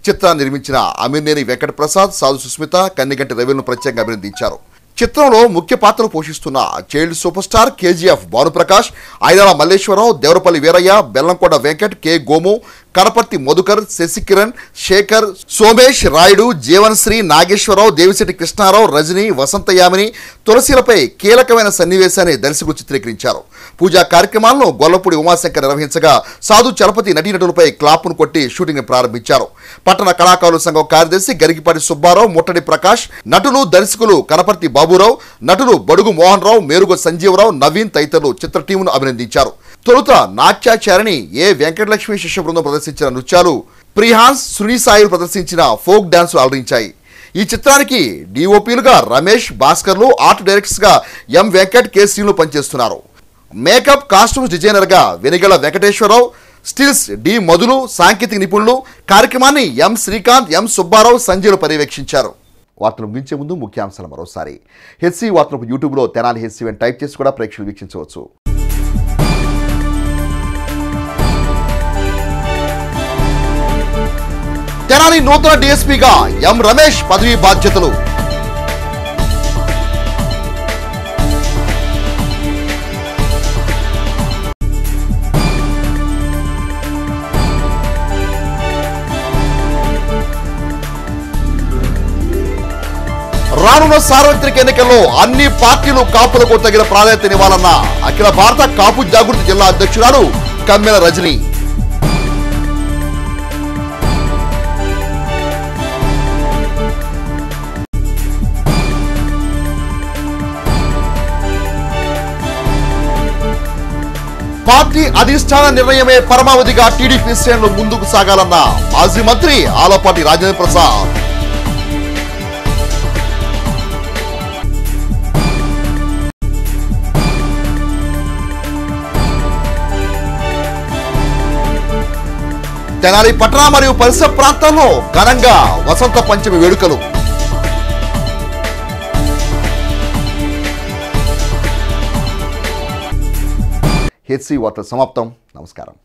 చిత్రాన్ని నిర్మించిన అమీర్నేని వెంకట ప్రసాద్, సాధు సుస్మిత, కన్నిగంటి రవిలను ప్రత్యేకంగా అభినందించారు. చిత్రంలో ముఖ్య పాత్రలు పోషిస్తున్న child superstar KGF Bhanuprakash, Airala Malleswararao, Devarapalli Veeraiah, Bellamkonda Venkat, K Gomu, Kanaparthi Madhukar, Sasikiran, Sekhar, Somesh, Rayudu, Jeevansri, Nageswararao, Devisetti Krishnarao, Rajani, Vasanthayamini, తులసిలపై కీలకమైన సన్నివేశాన్ని దర్శకులు చిత్రీకరించారు. పూజా కార్యక్రమాలను గొల్లపూడి ఉమాశంకర్ నిర్వహించగా సాధు చలపతి నటీనటులపై క్లాప్ను కొట్టి షూటింగ్ ప్రారంభించారు. పట్టణ కళాకారుల సంఘం కార్యదర్శి గరిగిపాటి సుబ్బారావు, ముట్టడి ప్రకాష్, నటులు దర్శకులు కనపర్తి బాబురావు, నటులు బడుగు మోహన్ రావు, మేరుగ సంజీవరావు, నవీన్ తదితరులు చిత్ర టీమును అభినందించారు. తొలుత నాట్యాచారిణి ఏ వెంకటలక్ష్మి శిష్య బృందం ప్రదర్శించిన నృత్యాలు, ప్రిహాన్స్, సునీసాయిలు ప్రదర్శించిన ఫోక్ డాన్సులు అలరించాయి. ఈ చిత్రానికి డిఓపీలుగా రమేష్, భాస్కర్లు, ఆర్ట్ డైరెక్టర్స్గా ఎం వెంకట్, కె శ్రీను పనిచేస్తున్నారు. Makeup, costumes డిజైనర్గా వెనిగల Venkateswararao, stills D మధులు, సాంకేతిక నిపుణులు. కార్యక్రమాన్ని ఎం శ్రీకాంత్, ఎం సుబ్బారావు, సంజయ్లు పర్యవేక్షించారు. వార్తలు ముగించే ముందు ముఖ్యాంశాలు మరోసారి. హెచ్సి వార్తలకు యూట్యూబ్లో తెనాలి హెచ్సి అని టైప్ చేసి కూడా ప్రేక్షకులు వీక్షించవచ్చు. తెనాలి నూతన డీఎస్పీగా ఎం రమేష్ పదవీ బాధ్యతలు. రానున్న సార్వత్రిక ఎన్నికల్లో అన్ని పార్టీలు కాపులకు తగిన ప్రాధాన్యతనివ్వాలన్న అఖిల భారత కాపు జాగృతి జిల్లా అధ్యక్షురాలు కమ్మెల రజని. పార్టీ అధిష్టాన నిర్ణయమే పరమావధిగా టీడీపీ శ్రేణులు ముందుకు సాగాలన్న మాజీ మంత్రి ఆలపాటి రాజేంద్ర ప్రసాద్. తెనాలి పట్టణ మరియు పరిసర ప్రాంతాల్లో ఘనంగా వసంత పంచమి వేడుకలు. హెచ్సి వార్తలు సమాప్తం. నమస్కారం.